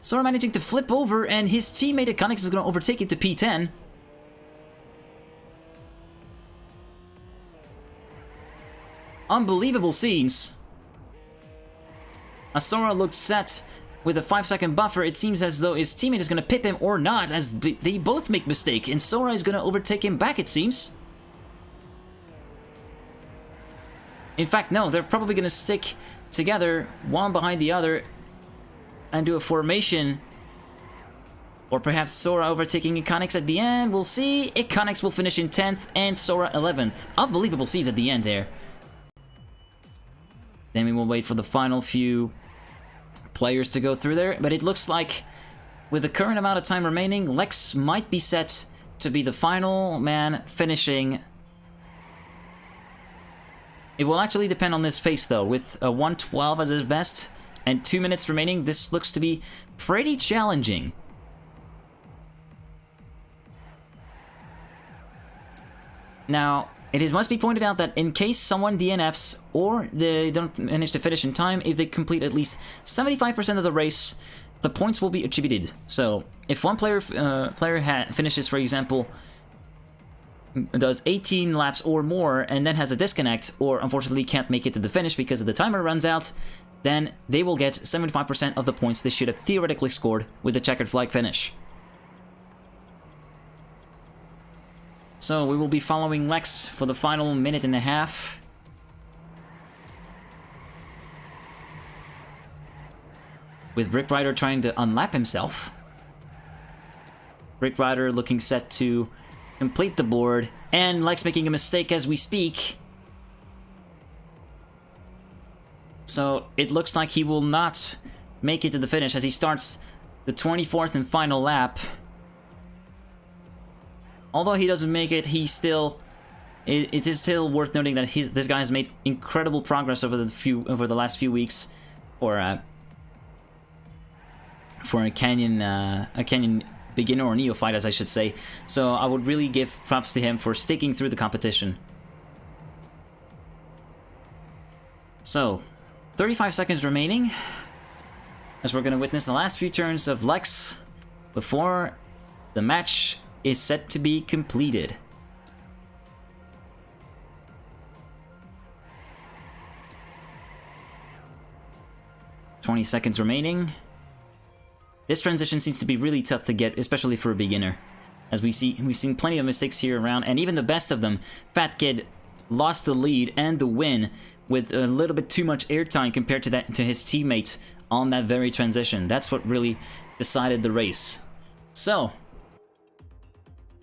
Sora managing to flip over, and his teammate Iconics is going to overtake him to P10. Unbelievable scenes. As Sora looked set with a 5-second buffer, it seems as though his teammate is going to pip him or not, as they both make mistake, and Sora is going to overtake him back, it seems. In fact, no, they're probably going to stick together, one behind the other, and do a formation. Or perhaps Sora overtaking Iconics at the end. We'll see. Iconics will finish in 10th and Sora 11th. Unbelievable scenes at the end there. Then we will wait for the final few players to go through there. But it looks like with the current amount of time remaining, Lex might be set to be the final man finishing. It will actually depend on this pace though. With a 1:12 as his best and 2 minutes remaining, this looks to be pretty challenging. Now, it must be pointed out that in case someone DNFs or they don't manage to finish in time, if they complete at least 75% of the race, the points will be attributed. So, if one player finishes, for example, does 18 laps or more and then has a disconnect, or unfortunately can't make it to the finish because the timer runs out, then they will get 75% of the points they should have theoretically scored with the checkered flag finish. So we will be following Lex for the final minute and a half. With Brick Rider trying to unlap himself. Brick Rider looking set to complete the board, and Lex making a mistake as we speak. So it looks like he will not make it to the finish as he starts the 24th and final lap. Although he doesn't make it, he still... It is still worth noting that this guy has made incredible progress over the last few weeks for a Canyon beginner or neophyte, as I should say. So I would really give props to him for sticking through the competition. So, 35 seconds remaining as we're going to witness the last few turns of Lex before the match is set to be completed. "20 seconds remaining. This transition seems to be really tough to get, especially for a beginner. As we've seen plenty of mistakes here around, and even the best of them. Fat Kid lost the lead and the win with a little bit too much airtime compared to his teammate on that very transition. That's what really decided the race. So,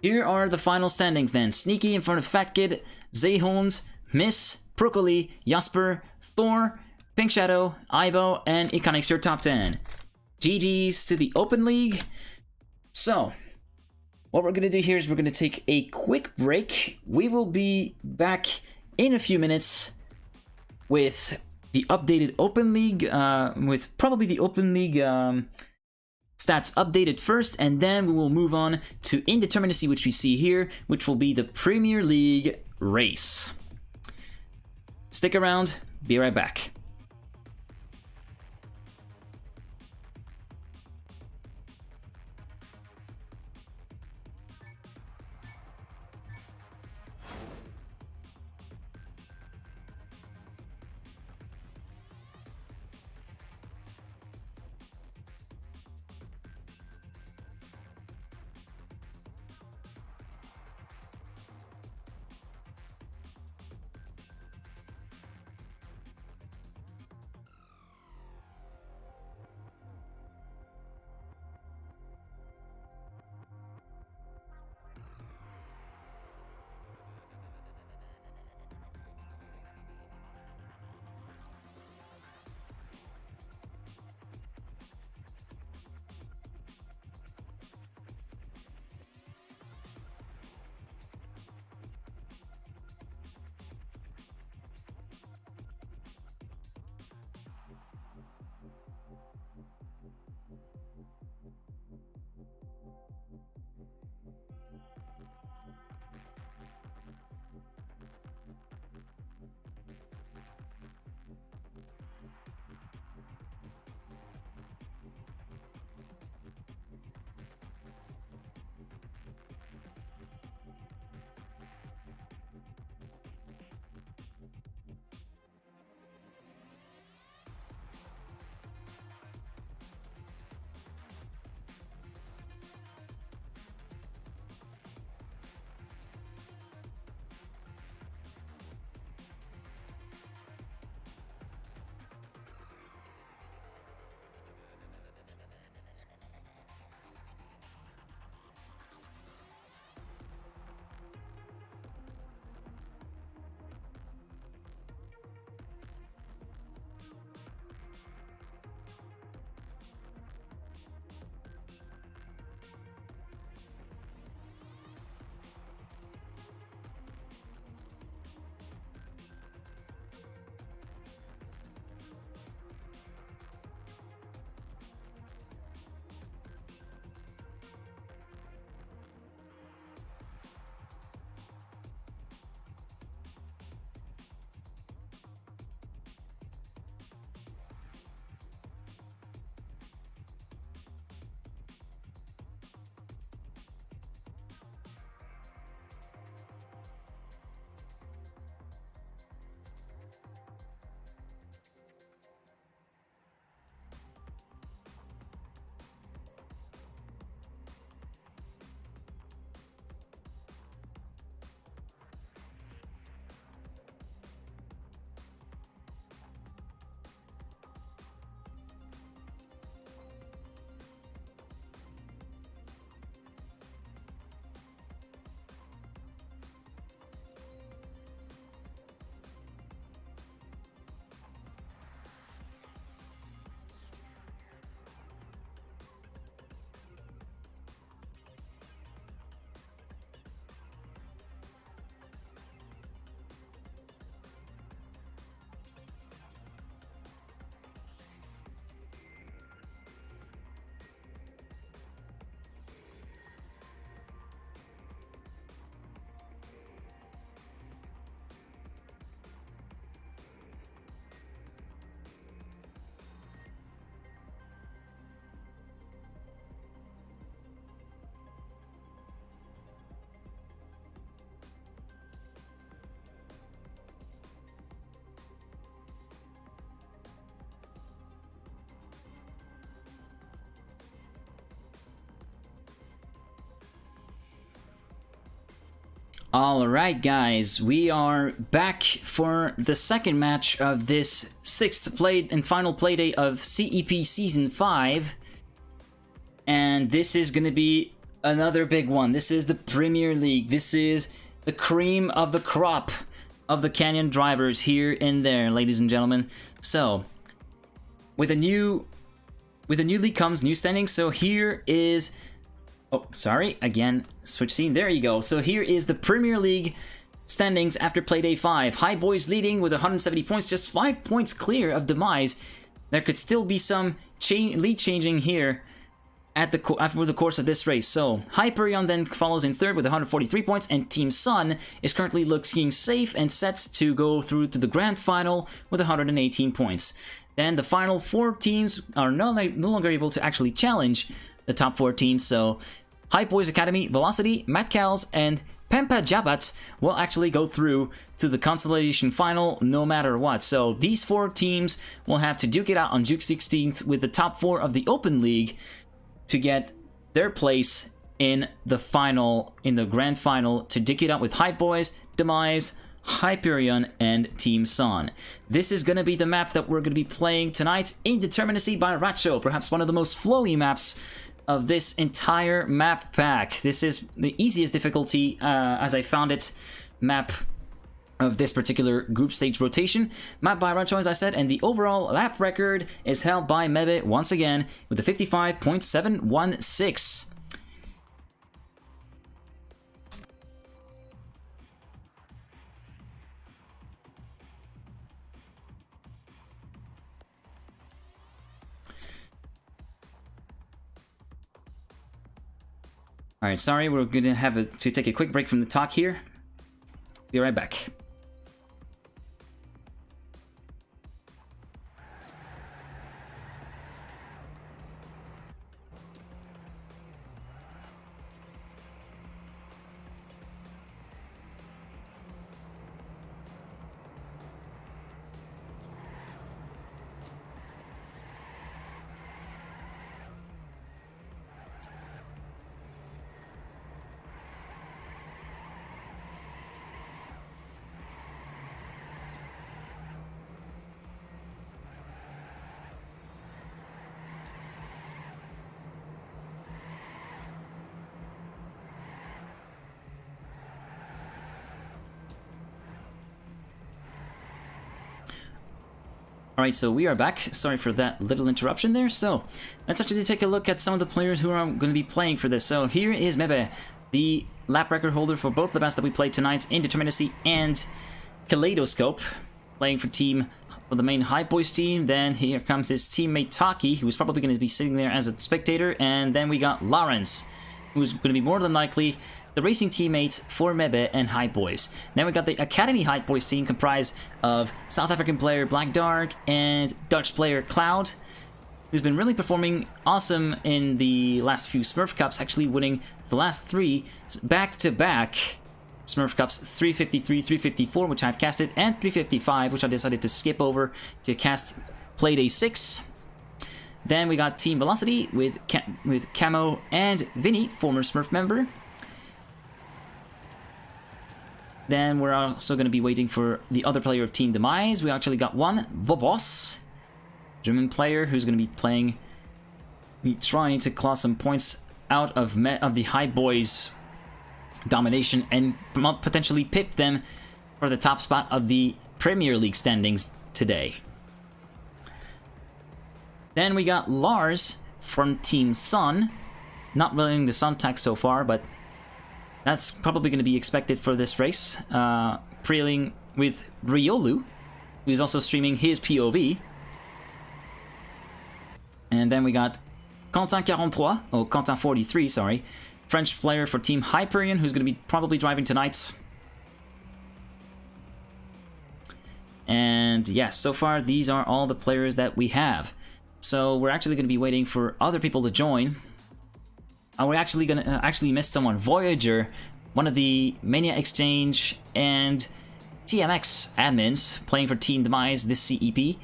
here are the final standings then. Sneaky in front of Fat Kid, Zayhond, Miss, Broccoli, Jasper, Thor, Pink Shadow, Aibo, and Iconics, your top 10. GG's to the Open League. So, what we're going to do here is we're going to take a quick break. We will be back in a few minutes with the updated Open League, with probably the Open League stats updated first, and then we will move on to Indeterminacy, which we see here, which will be the Premier League race. Stick around, be right back. Alright guys, we are back for the second match of this 6th play and final playday of CEP Season 5. And this is going to be another big one. This is the Premier League. This is the cream of the crop of the Canyon drivers here and there, ladies and gentlemen. So, with a new league comes new standings. So here is... Oh, sorry, again, switch scene, there you go. So here is the Premier League standings after Playday 5. High Boys leading with 170 points, just 5 points clear of Demise. There could still be some lead changing here at after the course of this race. So Hyperion then follows in third with 143 points, and Team Sun is currently looking safe and set to go through to the grand final with 118 points. Then the final 4 teams are no longer able to actually challenge the top 4 teams, so Hype Boys Academy, Velocity, Matt Cals, and Pempa Jabat will actually go through to the consolidation final no matter what. So these 4 teams will have to duke it out on June 16th with the top 4 of the Open League to get their place in the final, in the grand final, to duke it out with Hype Boys, Demise, Hyperion, and Team Sun. This is going to be the map that we're going to be playing tonight, Indeterminacy by Ratcho, perhaps one of the most flowy maps of this entire map pack. This is the easiest difficulty, as I found it, map of this particular group stage rotation. Map by Ratcho, as I said, and the overall lap record is held by Mebe once again with a 55.716. Alright, sorry, we're going to have to take a quick break from the talk here. Be right back. Alright, so we are back. Sorry for that little interruption there. So, let's actually take a look at some of the players who are going to be playing for this. So, here is Mebe, the lap record holder for both the maps that we played tonight, Indeterminacy and Kaleidoscope, playing for the main Hype Boys team. Then here comes his teammate Taki, who's probably going to be sitting there as a spectator. And then we got Lawrence, who's going to be more than likely the racing teammate for Mebe and Hype Boys. Then we got the Academy Hype Boys team, comprised of South African player Black Dark and Dutch player Cloud, who's been really performing awesome in the last few Smurf Cups, actually winning the last 3 back-to-back Smurf Cups, 353, 354, which I've casted, and 355, which I decided to skip over to cast Playday 6. Then we got Team Velocity with Camo and Vinny, former Smurf member. Then we're also going to be waiting for the other player of Team Demise. We actually got one, the Boss, German player, who's going to be trying to claw some points out of the Hype Boys domination and potentially pip them for the top spot of the Premier League standings today. Then we got Lars from Team Sun, not running the Sun tag so far, but that's probably going to be expected for this race. Preeling with Riolu, who's also streaming his POV. And then we got Quentin 43, sorry. French player for Team Hyperion, who's going to be probably driving tonight. And yes, so far these are all the players that we have. So we're actually going to be waiting for other people to join. We're actually going to miss someone. Voyager, one of the Mania Exchange and TMX admins playing for Team Demise this CEP.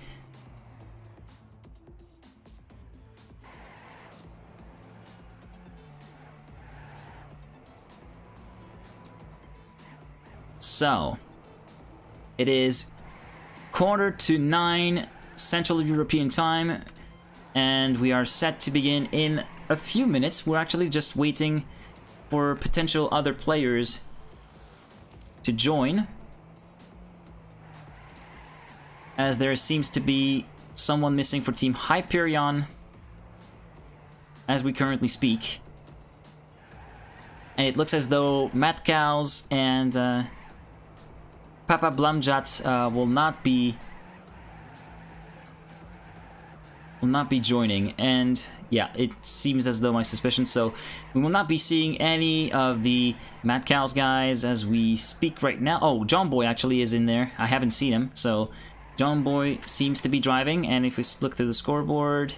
So, it is 8:45 Central European Time, and we are set to begin in a few minutes. We're actually just waiting for potential other players to join, as there seems to be someone missing for Team Hyperion as we currently speak. And it looks as though Matt Cows and Papa Blamjat will not be joining, and yeah, it seems as though my suspicion. So we will not be seeing any of the Matt Cows guys as we speak right now. Oh, John Boy actually is in there. I haven't seen him, so John Boy seems to be driving, and if we look through the scoreboard,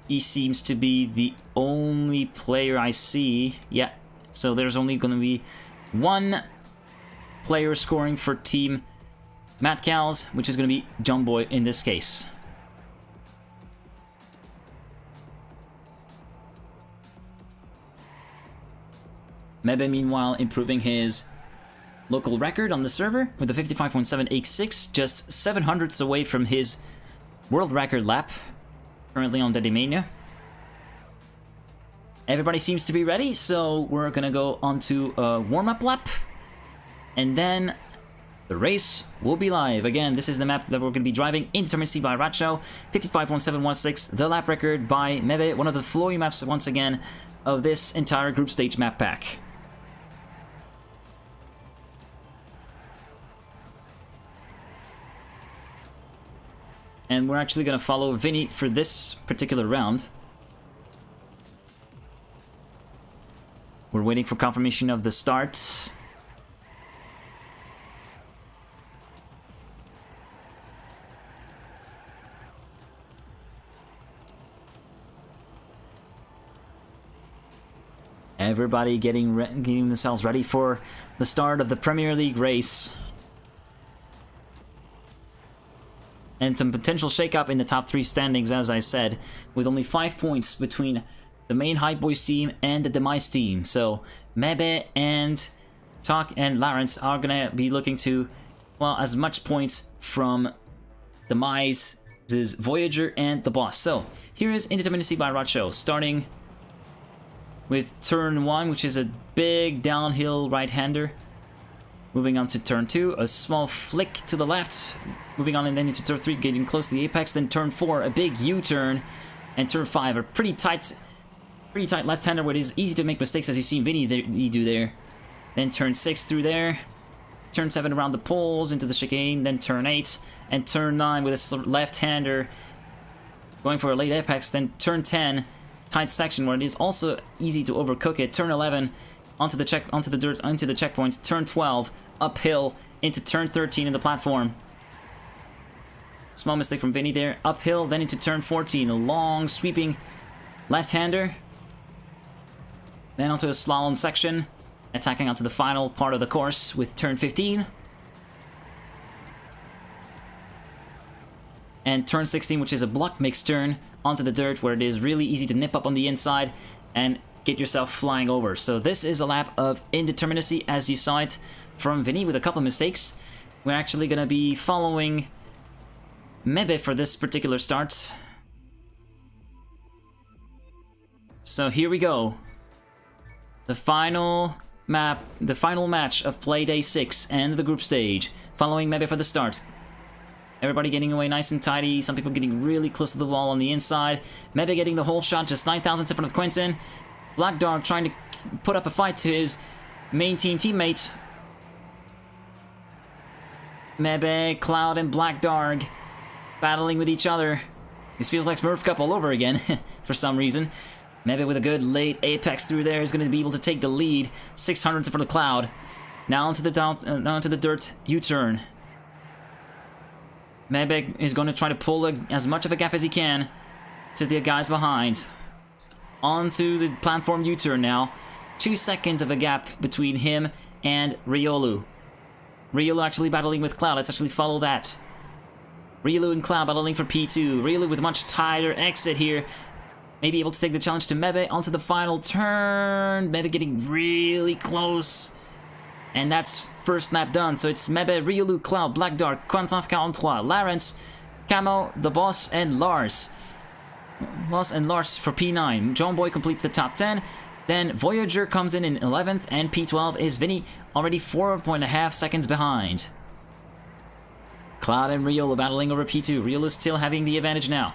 he seems to be the only player I see. Yeah, so there's only going to be one player scoring for Team Matt Cows, which is going to be John Boy in this case. Mebe, meanwhile, improving his local record on the server with a 55.786, just 700ths away from his world record lap, currently on Dedimania. Everybody seems to be ready, so we're gonna go on to a warm-up lap, and then the race will be live. Again, this is the map that we're gonna be driving, Indeterminacy by Ratcho, 55.716, the lap record by Mebe, one of the flowy maps once again of this entire group stage map pack. And we're actually going to follow Vinny for this particular round. We're waiting for confirmation of the start. Everybody getting themselves ready for the start of the Premier League race. And some potential shake-up in the top 3 standings, as I said, with only 5 points between the main Hype Boys team and the Demise team. So Mebe and Talk and Lawrence are gonna be looking to, well, as much points from Demise's Voyager and the Boss. So here is Indeterminacy by Ratcho, starting with turn 1, which is a big downhill right-hander. Moving on to turn 2, a small flick to the left. Moving on and then into turn 3, getting close to the apex. Then turn 4, a big U-turn. And turn 5, a pretty tight left-hander where it is easy to make mistakes, as you see Vinny do there. Then turn 6 through there. Turn 7 around the poles into the chicane. Then turn 8. And turn 9 with a left-hander going for a late apex. Then turn 10, tight section where it is also easy to overcook it. Turn 11, onto the checkpoint. Turn 12, uphill into turn 13 in the platform. Small mistake from Vinny there. Uphill, then into turn 14. A long, sweeping left-hander. Then onto a slalom section. Attacking onto the final part of the course with turn 15. And turn 16, which is a block mix turn, onto the dirt, where it is really easy to nip up on the inside and get yourself flying over. So this is a lap of Indeterminacy, as you saw it from Vinny, with a couple of mistakes. We're actually going to be following Mebe for this particular start. So here we go. The final match of Playday 6 and the group stage. Following Mebe for the start. Everybody getting away nice and tidy. Some people getting really close to the wall on the inside. Mebe getting the whole shot, just 9 thousandths in front of Quentin. Black Dog trying to put up a fight to his main team teammate. Mebe, Cloud, and Black Dog battling with each other. This feels like Smurf Cup all over again, for some reason. Mebe with a good late apex through there is going to be able to take the lead. 600s in front of Cloud. Now into the dirt U-turn. Mebe is going to try to pull as much of a gap as he can to the guys behind. Onto the platform U-turn now. 2 seconds of a gap between him and Riolu. Riolu actually battling with Cloud. Let's actually follow that. Riolu and Cloud battling for P2. Riolu with a much tighter exit here. Maybe able to take the challenge to Mebe onto the final turn. Mebe getting really close. And that's first lap done. So it's Mebe, Riolu, Cloud, Black Dark, Quentin 43, Lawrence, Camo, The Boss, and Lars. Boss and Lars for P9. John Boy completes the top 10. Then Voyager comes in 11th, and P12 is Vinny, already 4.5 seconds behind. Cloud and Riolu battling over P2. Riolu still having the advantage now.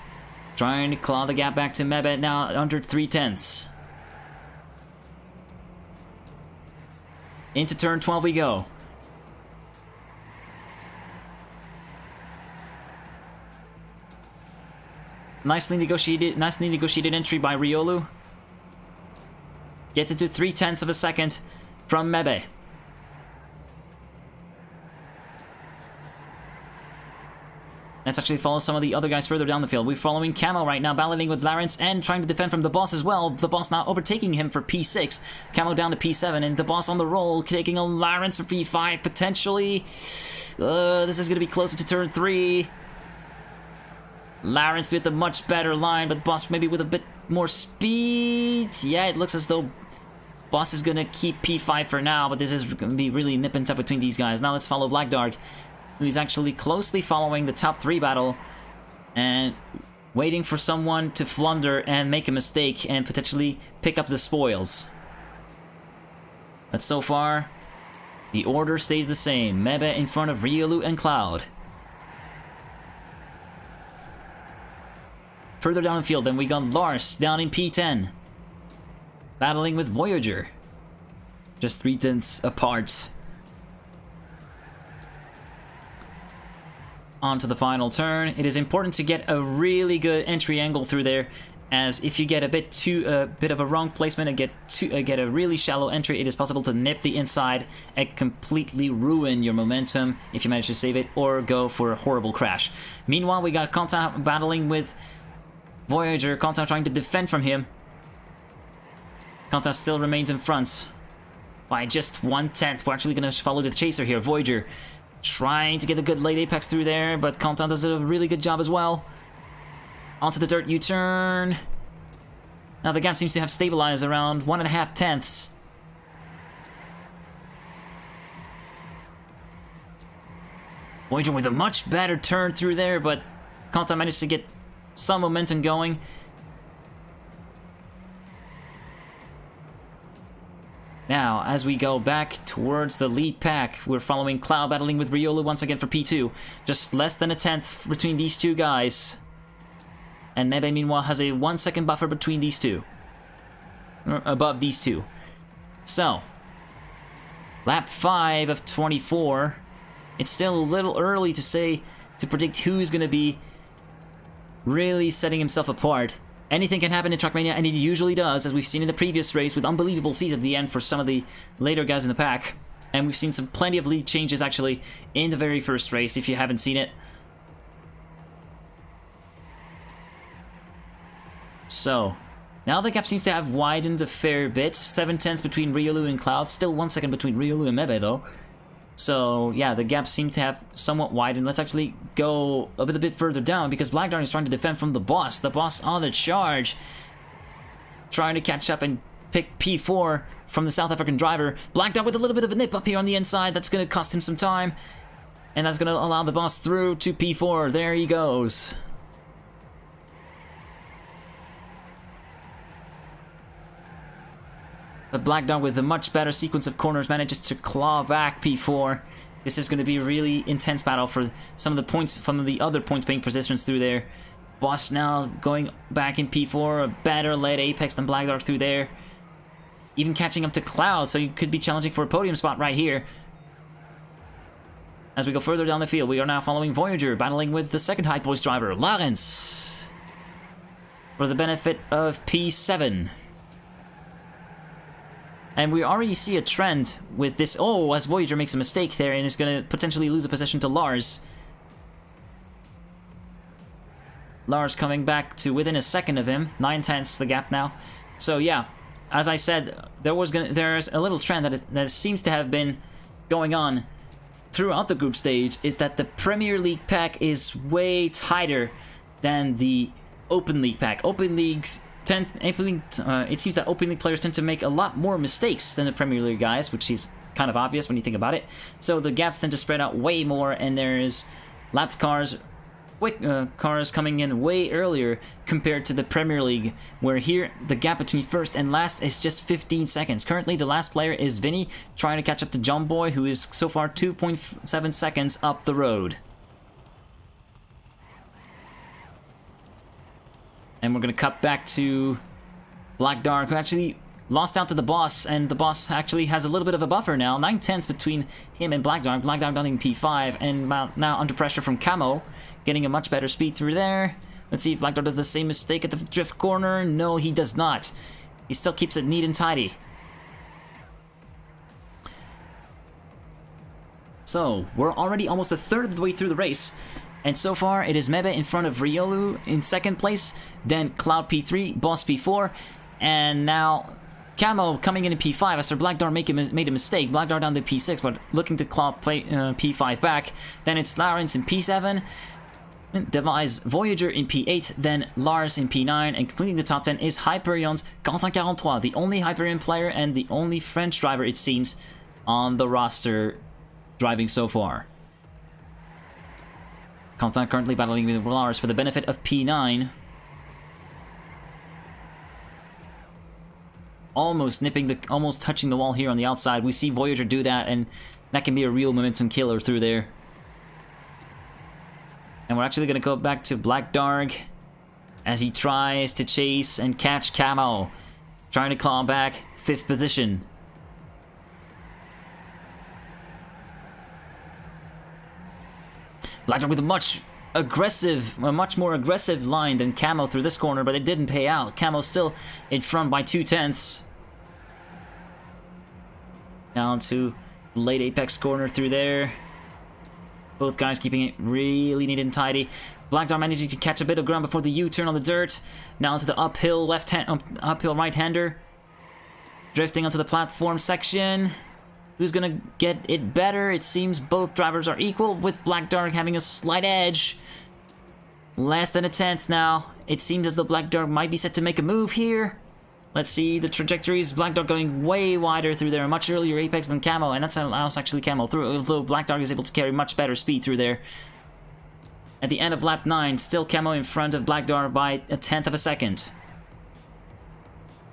Trying to claw the gap back to Mebe, now under 3/10. Into turn 12 we go. Nicely negotiated entry by Riolu. Gets into 3/10 of a second from Mebe. Let's actually follow some of the other guys further down the field. We're following Camo right now, battling with Lawrence and trying to defend from The Boss as well. The Boss now overtaking him for P6. Camo down to P7, and The Boss on the roll, taking a Lawrence for P5, potentially. This is going to be closer to turn 3. Lawrence with a much better line, but Boss maybe with a bit more speed. Yeah, it looks as though Boss is going to keep P5 for now, but this is going to be really nip and tuck between these guys. Now let's follow Black Dark, who's actually closely following the top 3 battle and waiting for someone to flunder and make a mistake and potentially pick up the spoils. But so far, the order stays the same. Mebe in front of Riolu and Cloud. Further down the field, then we got Lars down in P10, battling with Voyager. Just 3/10 apart. On to the final turn. It is important to get a really good entry angle through there, as if you get a bit of a wrong placement and get a really shallow entry, it is possible to nip the inside and completely ruin your momentum if you manage to save it, or go for a horrible crash. Meanwhile, we got Quentin battling with Voyager. Quentin trying to defend from him. Quentin still remains in front by just 1/10. We're actually going to follow the chaser here. Voyager trying to get a good late apex through there, but Quentin does a really good job as well. Onto the dirt U-turn. Now the gap seems to have stabilized around 1.5 tenths. Voyager with a much better turn through there, but Quentin managed to get some momentum going. Now, as we go back towards the lead pack, we're following Cloud battling with Riolu once again for P2. Just less than 1/10 between these two guys. And Mebe, meanwhile, has a 1 second buffer between these two. Above these two. So, lap 5 of 24. It's still a little early to predict who's going to be really setting himself apart. Anything can happen in Trackmania, and it usually does, as we've seen in the previous race with unbelievable seats at the end for some of the later guys in the pack. And we've seen plenty of lead changes, actually, in the very first race, if you haven't seen it. So, now the gap seems to have widened a fair bit. 7/10 between Riolu and Cloud. Still 1 second between Riolu and Mebe, though. So, yeah, the gap seems to have somewhat widened. Let's actually go a bit further down, because Black Dark is trying to defend from The Boss. The Boss on the charge, trying to catch up and pick P4 from the South African driver. Black Dark with a little bit of a nip up here on the inside. That's going to cost him some time, and that's going to allow The Boss through to P4. There he goes. But Black Dog, with a much better sequence of corners, manages to claw back P4. This is going to be a really intense battle for some of the points from the other points-paying positions through there. Boss now going back in P4, a better late apex than Black Dog through there. Even catching up to Cloud, so you could be challenging for a podium spot right here. As we go further down the field, we are now following Voyager, battling with the second Hype Boys driver, Lawrence, for the benefit of P7. And we already see a trend with this. Oh, as Voyager makes a mistake there and is going to potentially lose a position to Lars. Lars coming back to within a second of him. 9/10 the gap now. So yeah, as I said, there's a little trend that seems to have been going on throughout the group stage, is that the Premier League pack is way tighter than the Open League pack. Open Leagues it seems that Open League players tend to make a lot more mistakes than the Premier League guys, which is kind of obvious when you think about it. So the gaps tend to spread out way more, and there's lapped cars, quick cars coming in way earlier compared to the Premier League, where here the gap between first and last is just 15 seconds. Currently, the last player is Vinny, trying to catch up to John Boy, who is so far 2.7 seconds up the road. And we're going to cut back to Black Dark, who actually lost out to the boss, and the boss actually has a little bit of a buffer now. 9/10 between him and Black Dark. Black Dark getting P5, and now under pressure from Camo, getting a much better speed through there. Let's see if Black Dark does the same mistake at the drift corner. No, he does not. He still keeps it neat and tidy. So, we're already almost a third of the way through the race. And so far, it is Mebe in front of Riolu in second place, then Cloud P3, Boss P4, and now Camo coming in P5 after Black Dark made a mistake. Black Dark down to P6, but looking to Cloud play P5 back. Then it's Lawrence in P7, Demise Voyager in P8, then Lars in P9, and completing the top 10 is Hyperion's Quentin 43, the only Hyperion player and the only French driver, it seems, on the roster driving so far. Quentin currently battling with Lars for the benefit of P9. Almost touching the wall here on the outside. We see Voyager do that, and that can be a real momentum killer through there. And we're actually going to go back to Black Dark as he tries to chase and catch Camo, trying to claw back 5th position. Black Dark with a much more aggressive line than Camo through this corner, but it didn't pay out. Camo's still in front by 2/10. Down to late apex corner through there. Both guys keeping it really neat and tidy. Black Dark managing to catch a bit of ground before the U-turn on the dirt. Now into the uphill right-hander. Drifting onto the platform section. Who's gonna get it better? It seems both drivers are equal, with Black Dark having a slight edge. Less than a 10th now. It seems as though Black Dark might be set to make a move here. Let's see the trajectories. Black Dark going way wider through there, a much earlier apex than Camo, and that's how allows actually Camo through, although Black Dark is able to carry much better speed through there. At the end of lap 9, still Camo in front of Black Dark by a 10th of a second.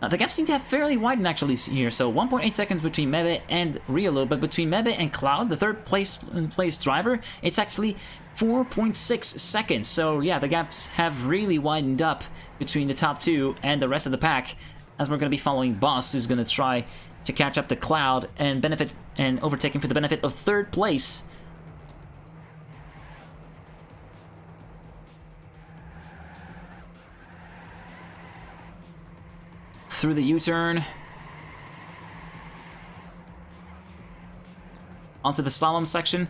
The gaps seem to have fairly widened actually here, so 1.8 seconds between Mebe and Riolu, but between Mebe and Cloud, the third place driver, it's actually 4.6 seconds. So yeah, the gaps have really widened up between the top two and the rest of the pack, as we're going to be following Boss, who's going to try to catch up to Cloud and overtake him for the benefit of 3rd place. Through the U-turn. Onto the slalom section.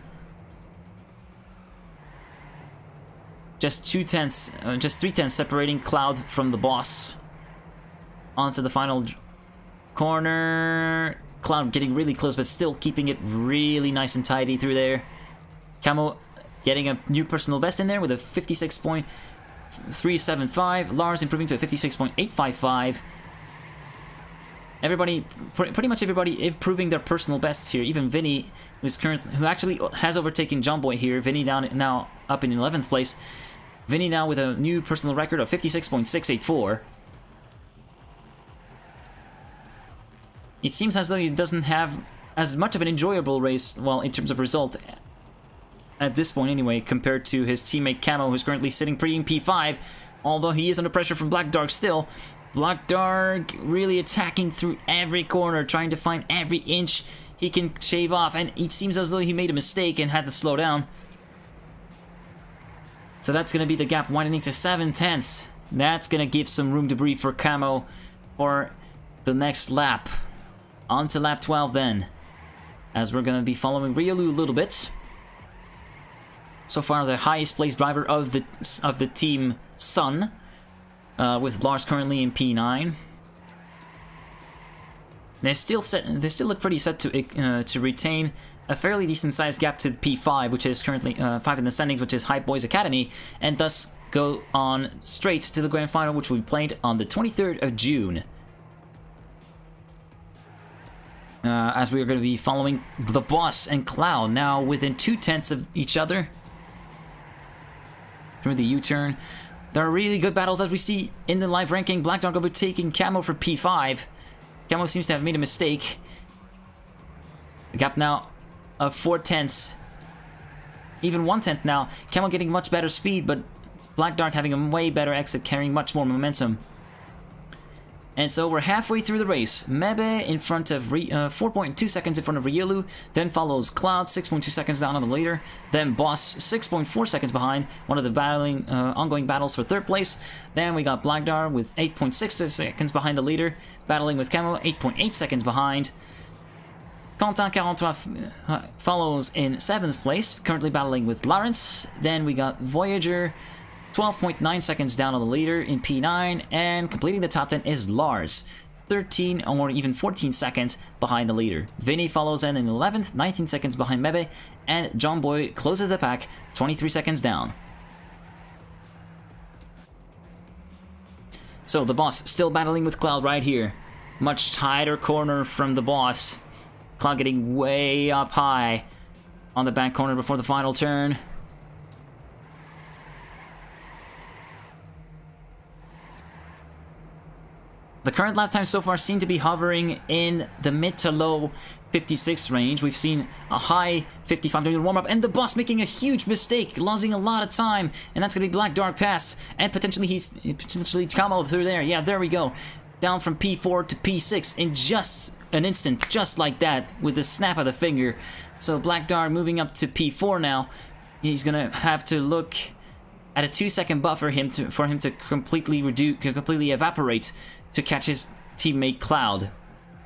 Just 3/10 separating Cloud from the Boss. Onto the final corner. Cloud getting really close, but still keeping it really nice and tidy through there. Camo getting a new personal best in there with a 56.375. Lars improving to a 56.855. Everybody, pretty much everybody, improving their personal bests here. Even Vinny, who actually has overtaken John Boy here. Vinny now up in 11th place. Vinny now with a new personal record of 56.684. It seems as though he doesn't have as much of an enjoyable race, well, in terms of result, at this point anyway, compared to his teammate Camo, who's currently sitting pretty in P5, although he is under pressure from Black Dark still. Black Dark really attacking through every corner, trying to find every inch he can shave off, and it seems as though he made a mistake and had to slow down. So that's going to be the gap widening to 7/10. That's going to give some room to breathe for Camo for the next lap. On to lap 12 then, as we're going to be following Riolu a little bit. So far the highest placed driver of the team Sun. With Lars currently in P9. They still look pretty set to retain a fairly decent sized gap to P5, which is currently 5 in the standings, which is Hype Boys Academy, and thus go on straight to the grand final, which will be played on the 23rd of June. As we are going to be following the Boss and Cloud now within 2/10 of each other through the U-turn. There are really good battles as we see in the live ranking. Black Dog overtaking Camo for P5. Camo seems to have made a mistake. The gap now of 4/10, even 1/10 now. Camo getting much better speed, but Black Dark having a way better exit, carrying much more momentum. And so we're halfway through the race. Mebe in front of 4.2 seconds in front of Ryolu. Then follows Cloud, 6.2 seconds down on the leader. Then Boss, 6.4 seconds behind. One of the ongoing battles for third place. Then we got Black Dark with 8.6 seconds behind the leader. Battling with Camo, 8.8 seconds behind. Quentin 43 follows in 7th place, currently battling with Lawrence. Then we got Voyager, 12.9 seconds down on the leader in P9, and completing the top 10 is Lars, 13 or even 14 seconds behind the leader. Vinny follows in 11th, 19 seconds behind Mebe, and John Boy closes the pack, 23 seconds down. So the Boss still battling with Cloud right here. Much tighter corner from the Boss. Cloud getting way up high on the back corner before the final turn. The current lap times so far seem to be hovering in the mid to low 56 range. We've seen a high 55 during the warm-up, and the Boss making a huge mistake, losing a lot of time, and that's going to be Black Dark past, and potentially Camo through there. Yeah, there we go. Down from P4 to P6 in just an instant, just like that, with the snap of the finger. So Black Dark moving up to P4 now. He's going to have to look at a 2-second buffer for him to completely evaporate to catch his teammate Cloud.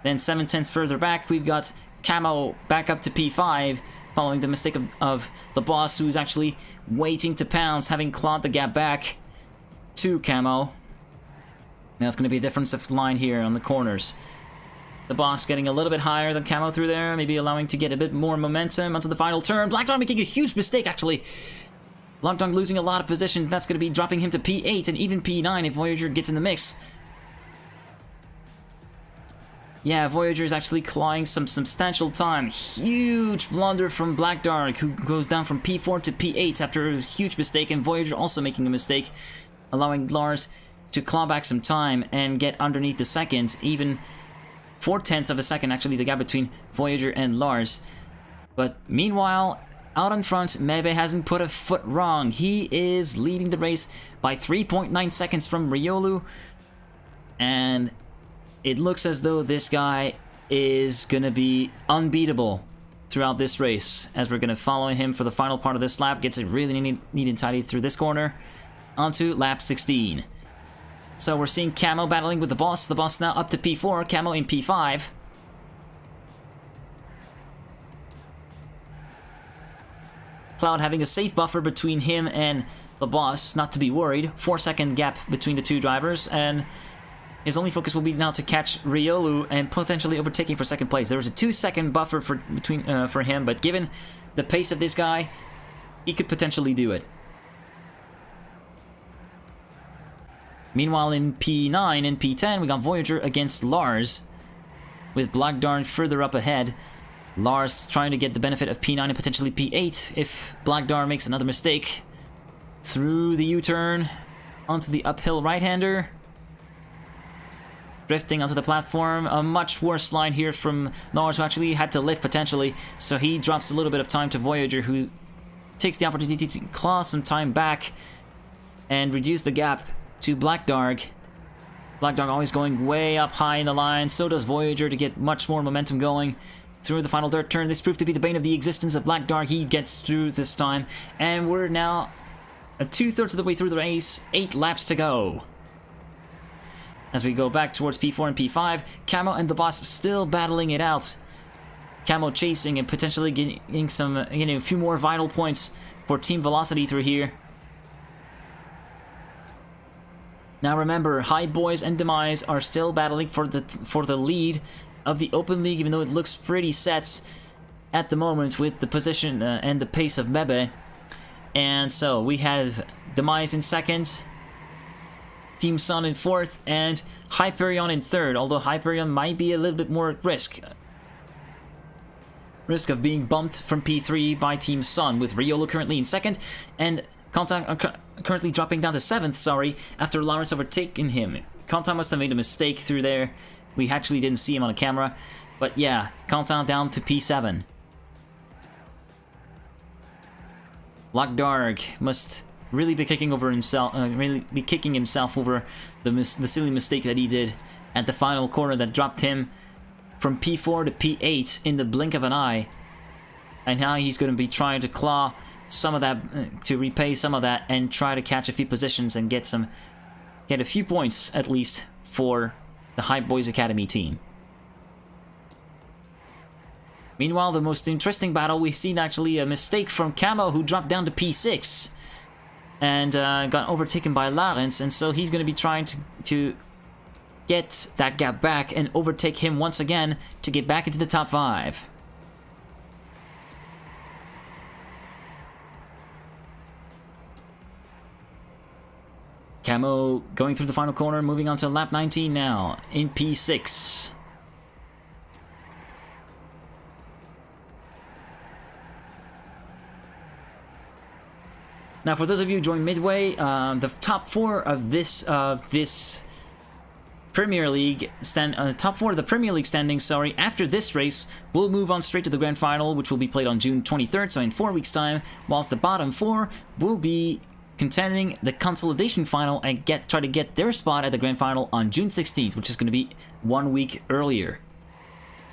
Then 7/10 further back, we've got Camo back up to P5, following the mistake of the Boss, who's actually waiting to pounce, having clawed the gap back to Camo. And that's going to be a difference of line here on the corners. The Boss getting a little bit higher than Camo through there, maybe allowing to get a bit more momentum onto the final turn. Black Dog making a huge mistake, actually. Black Dog losing a lot of position. That's going to be dropping him to P8 and even P9 if Voyager gets in the mix. Yeah, Voyager is actually clawing some substantial time. Huge blunder from Black Dark, who goes down from P4 to P8 after a huge mistake, and Voyager also making a mistake, allowing Lars to claw back some time and get underneath the second, even 4/10 of a second, actually, the gap between Voyager and Lars. But meanwhile, out in front, Mebe hasn't put a foot wrong. He is leading the race by 3.9 seconds from Ryolu, and it looks as though this guy is going to be unbeatable throughout this race, as we're going to follow him for the final part of this lap. Gets it really neat and tidy through this corner onto lap 16. So we're seeing Camo battling with the Boss. The Boss now up to P4, Camo in P5. Cloud having a safe buffer between him and the Boss, not to be worried. 4-second gap between the two drivers, and his only focus will be now to catch Ryolu and potentially overtaking for second place. There was a 2-second buffer for him, but given the pace of this guy, he could potentially do it. Meanwhile, in P9 and P10, we got Voyager against Lars, with Black Dark further up ahead. Lars trying to get the benefit of P9 and potentially P8 if Black Dark makes another mistake. Through the U-turn, onto the uphill right-hander. Drifting onto the platform. A much worse line here from Lars, who actually had to lift potentially, so he drops a little bit of time to Voyager, who takes the opportunity to claw some time back and reduce the gap to Black Dark. Black Dark always going way up high in the line, so does Voyager to get much more momentum going through the final third turn. This proved to be the bane of the existence of Black Dark. He gets through this time, and we're now 2/3 of the way through the race, 8 laps to go. As we go back towards P4 and P5, Camo and the Boss still battling it out. Camo chasing and potentially getting some, a few more vital points for Team Velocity through here. Now remember, High Boys and Demise are still battling for the lead of the Open League, even though it looks pretty set at the moment with the position and the pace of Mebe. And so we have Demise in second, Team Sun in fourth, and Hyperion in third, although Hyperion might be a little bit more at risk. Risk of being bumped from P3 by Team Sun, with Riolo currently in second, and Quentin currently dropping down to 7th, sorry, after Lawrence overtaking him. Quentin must have made a mistake through there. We actually didn't see him on the camera. But yeah, Quentin down to P7. Black Dark must really be kicking himself over the silly mistake that he did at the final corner that dropped him from P4 to P8 in the blink of an eye. And now he's going to be trying to claw some of that, to repay some of that, and try to catch a few positions and get a few points at least for the Hype Boys Academy team. Meanwhile, the most interesting battle, we've seen actually a mistake from Camo, who dropped down to P6 and got overtaken by Lawrence, and so he's going to be trying to get that gap back and overtake him once again to get back into the top 5. Camo going through the final corner, moving on to lap 19 now, in P6. Now, for those of you who joined midway, the top 4 of this Premier League top 4 of the Premier League standings, sorry, after this race will move on straight to the Grand Final, which will be played on June 23rd, so in 4 weeks' time, whilst the bottom 4 will be contending the Consolidation Final and try to get their spot at the Grand Final on June 16th, which is going to be 1 week earlier.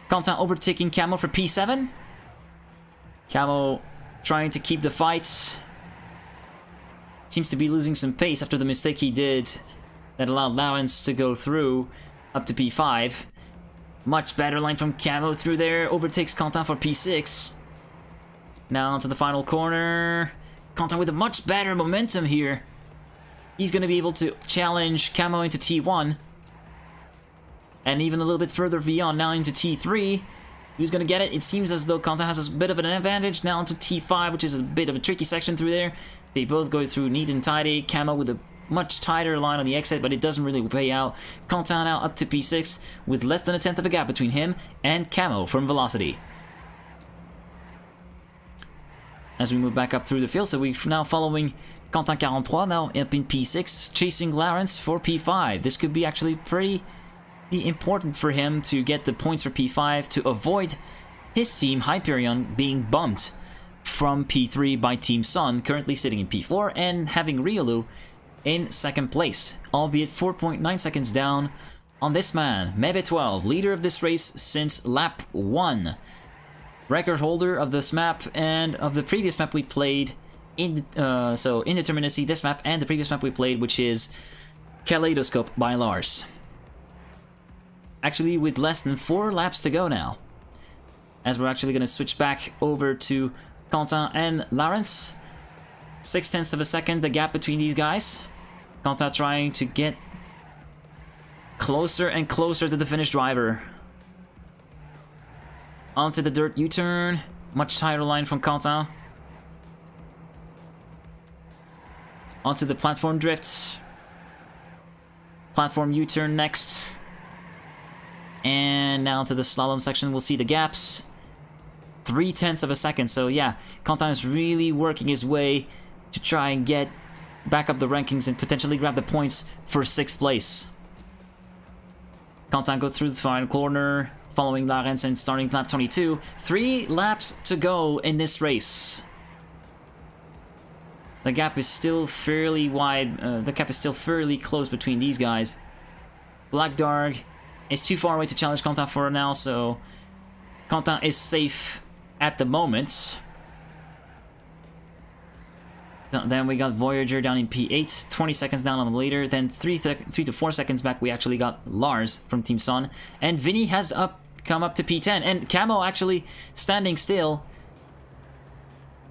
Quentin overtaking Camo for P7. Camo trying to keep the fight. Seems to be losing some pace after the mistake he did that allowed Lawrence to go through up to P5. Much better line from Camo through there. Overtakes Quentin for P6. Now onto the final corner. Quentin with a much better momentum here. He's going to be able to challenge Camo into T1. And even a little bit further beyond, now into T3. Who's going to get it? It seems as though Quentin has a bit of an advantage. Now into T5, which is a bit of a tricky section through there. They both go through neat and tidy. Camo with a much tighter line on the exit, but it doesn't really pay out. Quentin now up to P6 with less than a tenth of a gap between him and Camo from Velocity. As we move back up through the field, so we're now following Quentin 43 now up in P6, chasing Lawrence for P5. This could be actually pretty important for him to get the points for P5 to avoid his team, Hyperion, being bumped from P3 by Team Sun, currently sitting in P4, and having Riolu in second place, albeit 4.9 seconds down on this man, Mebe12, leader of this race since lap 1. Record holder of this map and of the previous map we played in so Indeterminacy, this map and the previous map we played, which is Kaleidoscope by Lars. Actually, with less than 4 laps to go now, as we're actually going to switch back over to Quentin and Lawrence. 0.6 of a second, the gap between these guys. Quentin trying to get closer and closer to the Finnish driver. Onto the dirt U-turn. Much tighter line from Quentin. Onto the platform drifts. Platform U-turn next. And now to the slalom section, we'll see the gaps. 0.3 of a second, so yeah, Quentin is really working his way to try and get back up the rankings and potentially grab the points for 6th place. Quentin go through the final corner, following Lawrence and starting lap 22. 3 laps to go in this race. The gap is still fairly wide, the gap is still fairly close between these guys. Black Dark is too far away to challenge Quentin for now, so Quentin is safe at the moment. Then we got Voyager down in P8, 20 seconds down on the leader. Then 3 to 4 seconds back, we actually got Lars from Team Sun. And Vinny has come up to P10. And Camo actually standing still.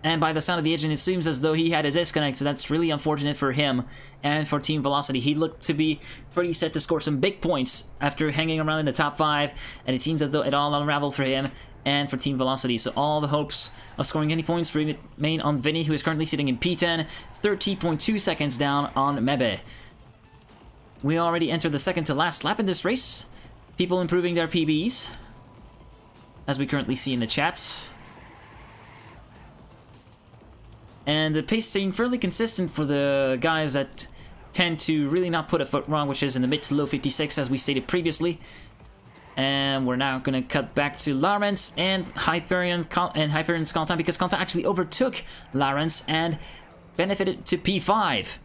And by the sound of the engine, it seems as though he had a disconnect, so that's really unfortunate for him and for Team Velocity. He looked to be pretty set to score some big points after hanging around in the top 5, and it seems as though it all unraveled for him, and for Team Velocity. So all the hopes of scoring any points remain on Vinny, who is currently sitting in P10, 30.2 seconds down on Mebe. We already entered the second to last lap in this race. People improving their PBs, as we currently see in the chat. And the pace staying fairly consistent for the guys that tend to really not put a foot wrong, which is in the mid to low 56, as we stated previously. And we're now going to cut back to Lawrence and Hyperion's Quentin, because Quentin actually overtook Lawrence and benefited to P5.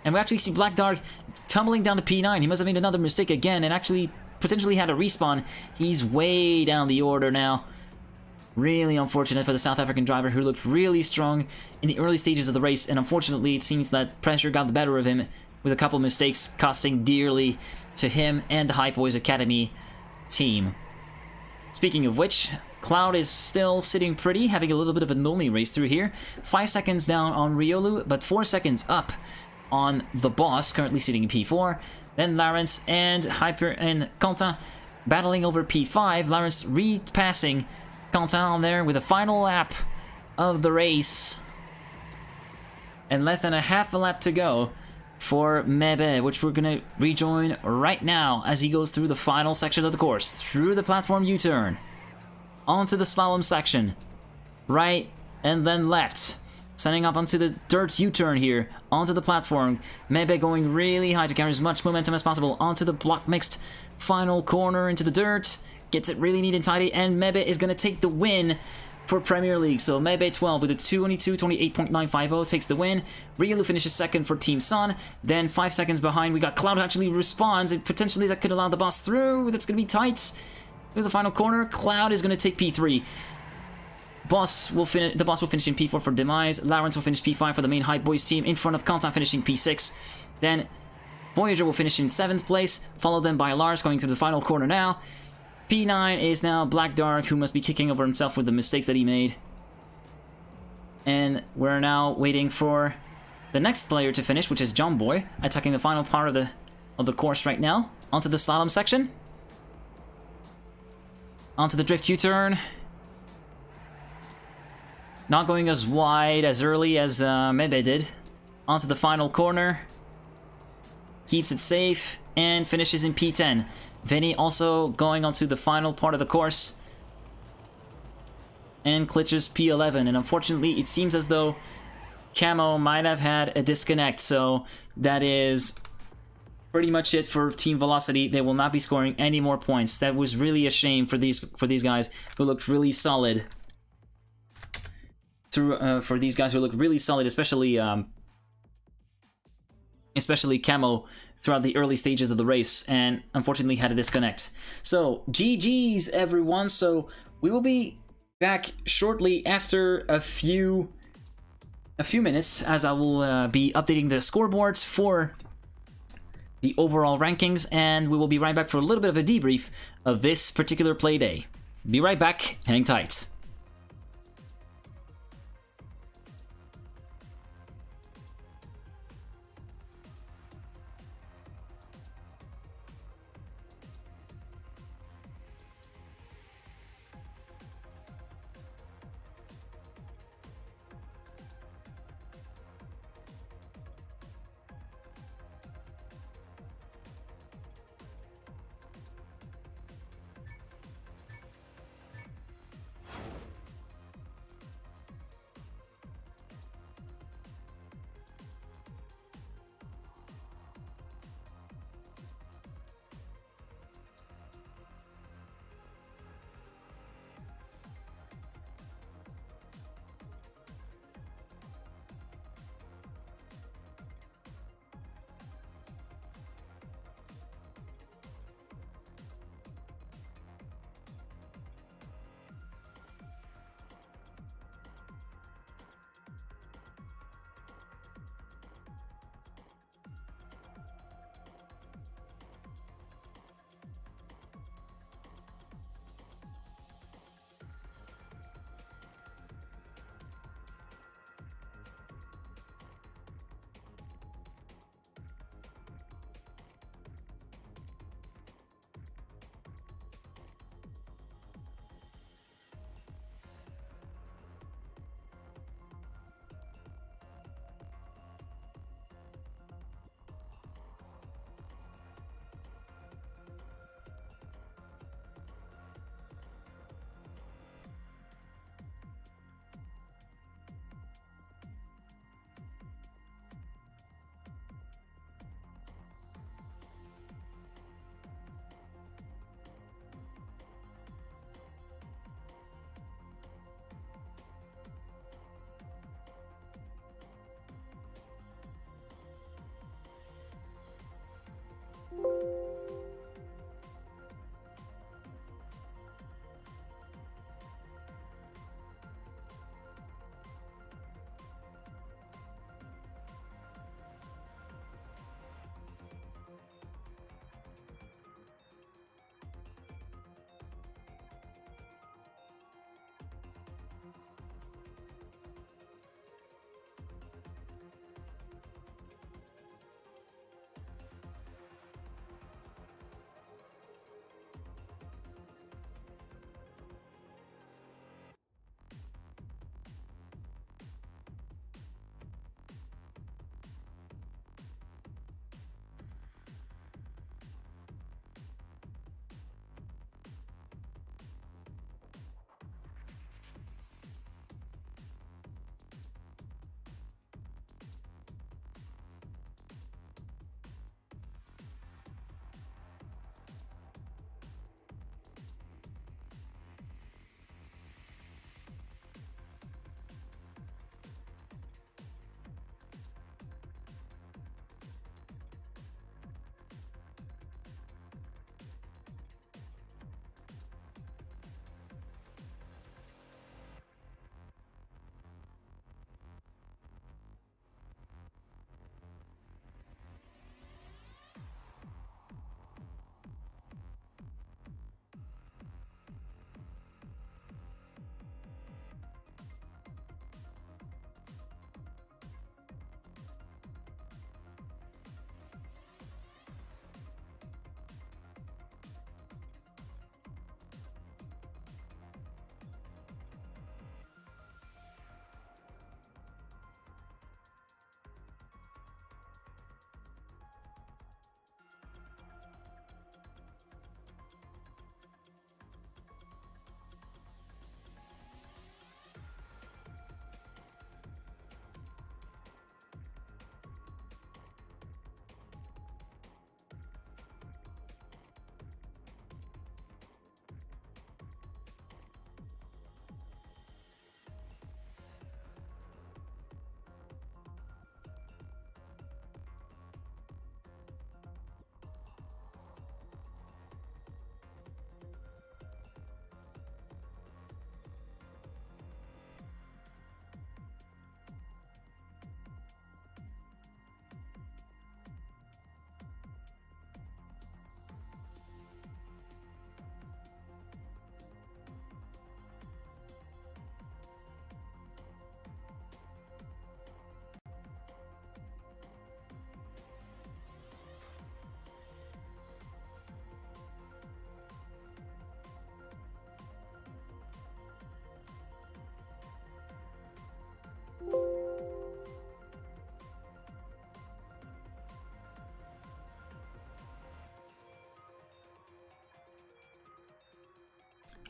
And we actually see Black Dark tumbling down to P9. He must have made another mistake again and actually potentially had a respawn. He's way down the order now. Really unfortunate for the South African driver, who looked really strong in the early stages of the race, and unfortunately it seems that pressure got the better of him with a couple mistakes costing dearly to him and the Hype Boys Academy team. Speaking of which, Cloud is still sitting pretty, having a little bit of a lonely race through here. 5 seconds down on Riolu, but 4 seconds up on the boss, currently sitting in P4. Then Lawrence and Quentin battling over P5. Lawrence repassing Quentin on there with a final lap of the race. And less than a half a lap to go for Mebe, which we're going to rejoin right now as he goes through the final section of the course. Through the platform U-turn. Onto the slalom section. Right and then left. Setting up onto the dirt U-turn here. Onto the platform. Mebe going really high to carry as much momentum as possible. Onto the block mixed final corner into the dirt. Gets it really neat and tidy. And Mebe is going to take the win for Premier League. So Mebe 12 with a 28.950 takes the win. Riolu finishes second for Team Sun. Then 5 seconds behind, we got Cloud, who actually responds, and potentially that could allow the boss through. That's going to be tight. Through the final corner, Cloud is going to take P3. The boss will finish in P4 for Demise. Lawrence will finish P5 for the main Hype Boys team, in front of Quentin finishing P6. Then Voyager will finish in 7th place, followed then by Lars going to the final corner now. P9 is now Black Dark, who must be kicking over himself with the mistakes that he made. And we're now waiting for the next player to finish, which is John Boy, attacking the final part of the course right now. Onto the slalom section. Onto the drift U-turn. Not going as wide as early as Mebe did. Onto the final corner. Keeps it safe and finishes in P10. Vinny also going onto the final part of the course and glitches P11, and unfortunately it seems as though Camo might have had a disconnect, so that is pretty much it for Team Velocity. They will not be scoring any more points. That was really a shame for these guys who looked really solid. For these guys who looked really solid, especially Camo throughout the early stages of the race, and unfortunately had a disconnect. So GG's everyone. So we will be back shortly after a few minutes, as I will be updating the scoreboards for the overall rankings, and we will be right back for a little bit of a debrief of this particular play day. Be right back, hang tight.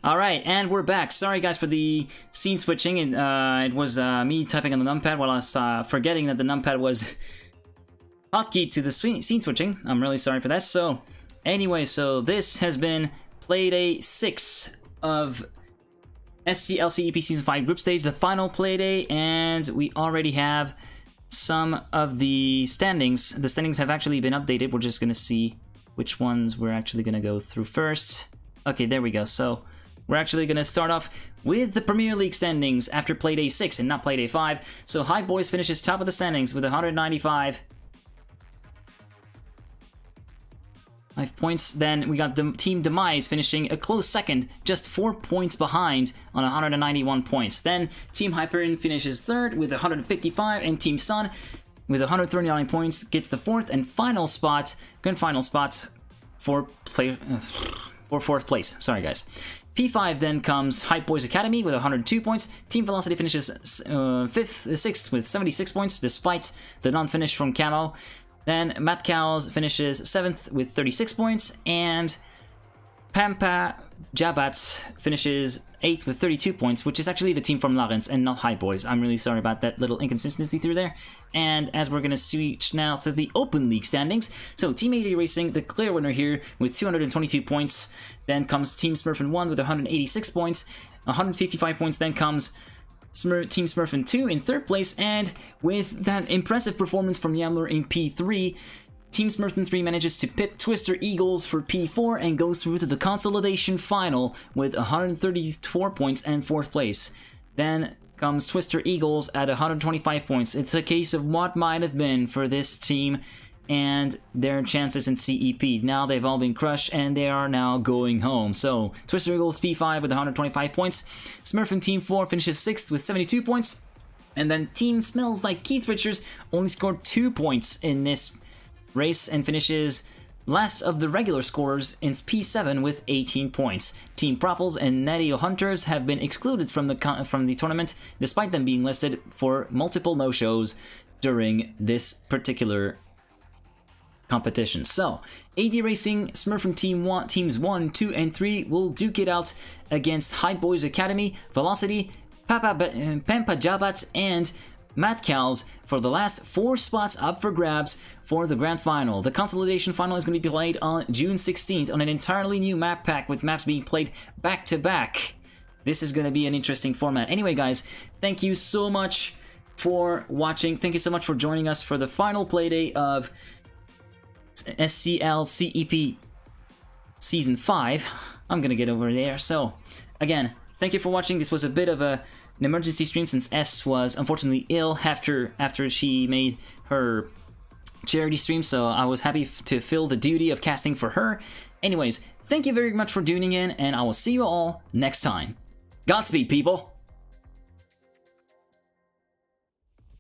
Alright, and we're back. Sorry guys for the scene switching. It was me typing on the numpad while I was forgetting that the numpad was hotkey to the scene switching. I'm really sorry for that. So, anyway, so this has been Playday 6 of SCL CEP Season 5 Group Stage, the final Playday, and we already have some of the standings. The standings have actually been updated. We're just going to see which ones we're actually going to go through first. Okay, there we go. So, we're actually going to start off with the Premier League standings after Playday 6 and not Playday 5. So High Boys finishes top of the standings with 195 points. Then we got Team Demise finishing a close second, just 4 points behind on 191 points. Then Team Hyperion finishes third with 155, and Team Sun with 139 points gets the fourth and final spot, grand final spot for fourth place. Sorry guys. P5 then comes Hype Boys Academy with 102 points. Team Velocity finishes 6th with 76 points, despite the non-finish from Camo. Then Matt Cows finishes 7th with 36 points, and Pampa Jabat finishes 8th with 32 points, which is actually the team from Lawrence and not Hype Boys. I'm really sorry about that little inconsistency through there. And as we're going to switch now to the Open League standings, so Team 80 Racing, the clear winner here with 222 points. Then comes Team Smurfin 1 with 186 points, 155 points. Then comes Team Smurfin 2 in third place, and with that impressive performance from Yamler in P3, Team Smurfin 3 manages to pit Twister Eagles for P4 and goes through to the consolidation final with 134 points and fourth place. Then comes Twister Eagles at 125 points. It's a case of what might have been for this team and their chances in CEP. Now they've all been crushed and they are now going home. So Twister Eagles P5 with 125 points. Smurfin Team 4 finishes 6th with 72 points. And then Team Smells Like Keith Richards only scored 2 points in this race and finishes last of the regular scorers in P7 with 18 points. Team Propels and Natio Hunters have been excluded from the tournament, despite them being listed for multiple no-shows during this particular competition. So, AD Racing, Smurfing Teams 1, 2, and 3 will duke it out against Hype Boys Academy, Velocity, Pampa Jabat, and Matt Cows for the last 4 spots up for grabs for the grand final. The consolidation final is going to be played on June 16th on an entirely new map pack with maps being played back to back. This is going to be an interesting format. Anyway guys, thank you so much for watching. Thank you so much for joining us for the final Playday of SCL CEP Season 5. I'm going to get over there. So, again, thank you for watching. This was a bit of an emergency stream since S was unfortunately ill after she made her charity stream, so I was happy to fill the duty of casting for her. Anyways, thank you very much for tuning in, and I will see you all next time. Godspeed, people!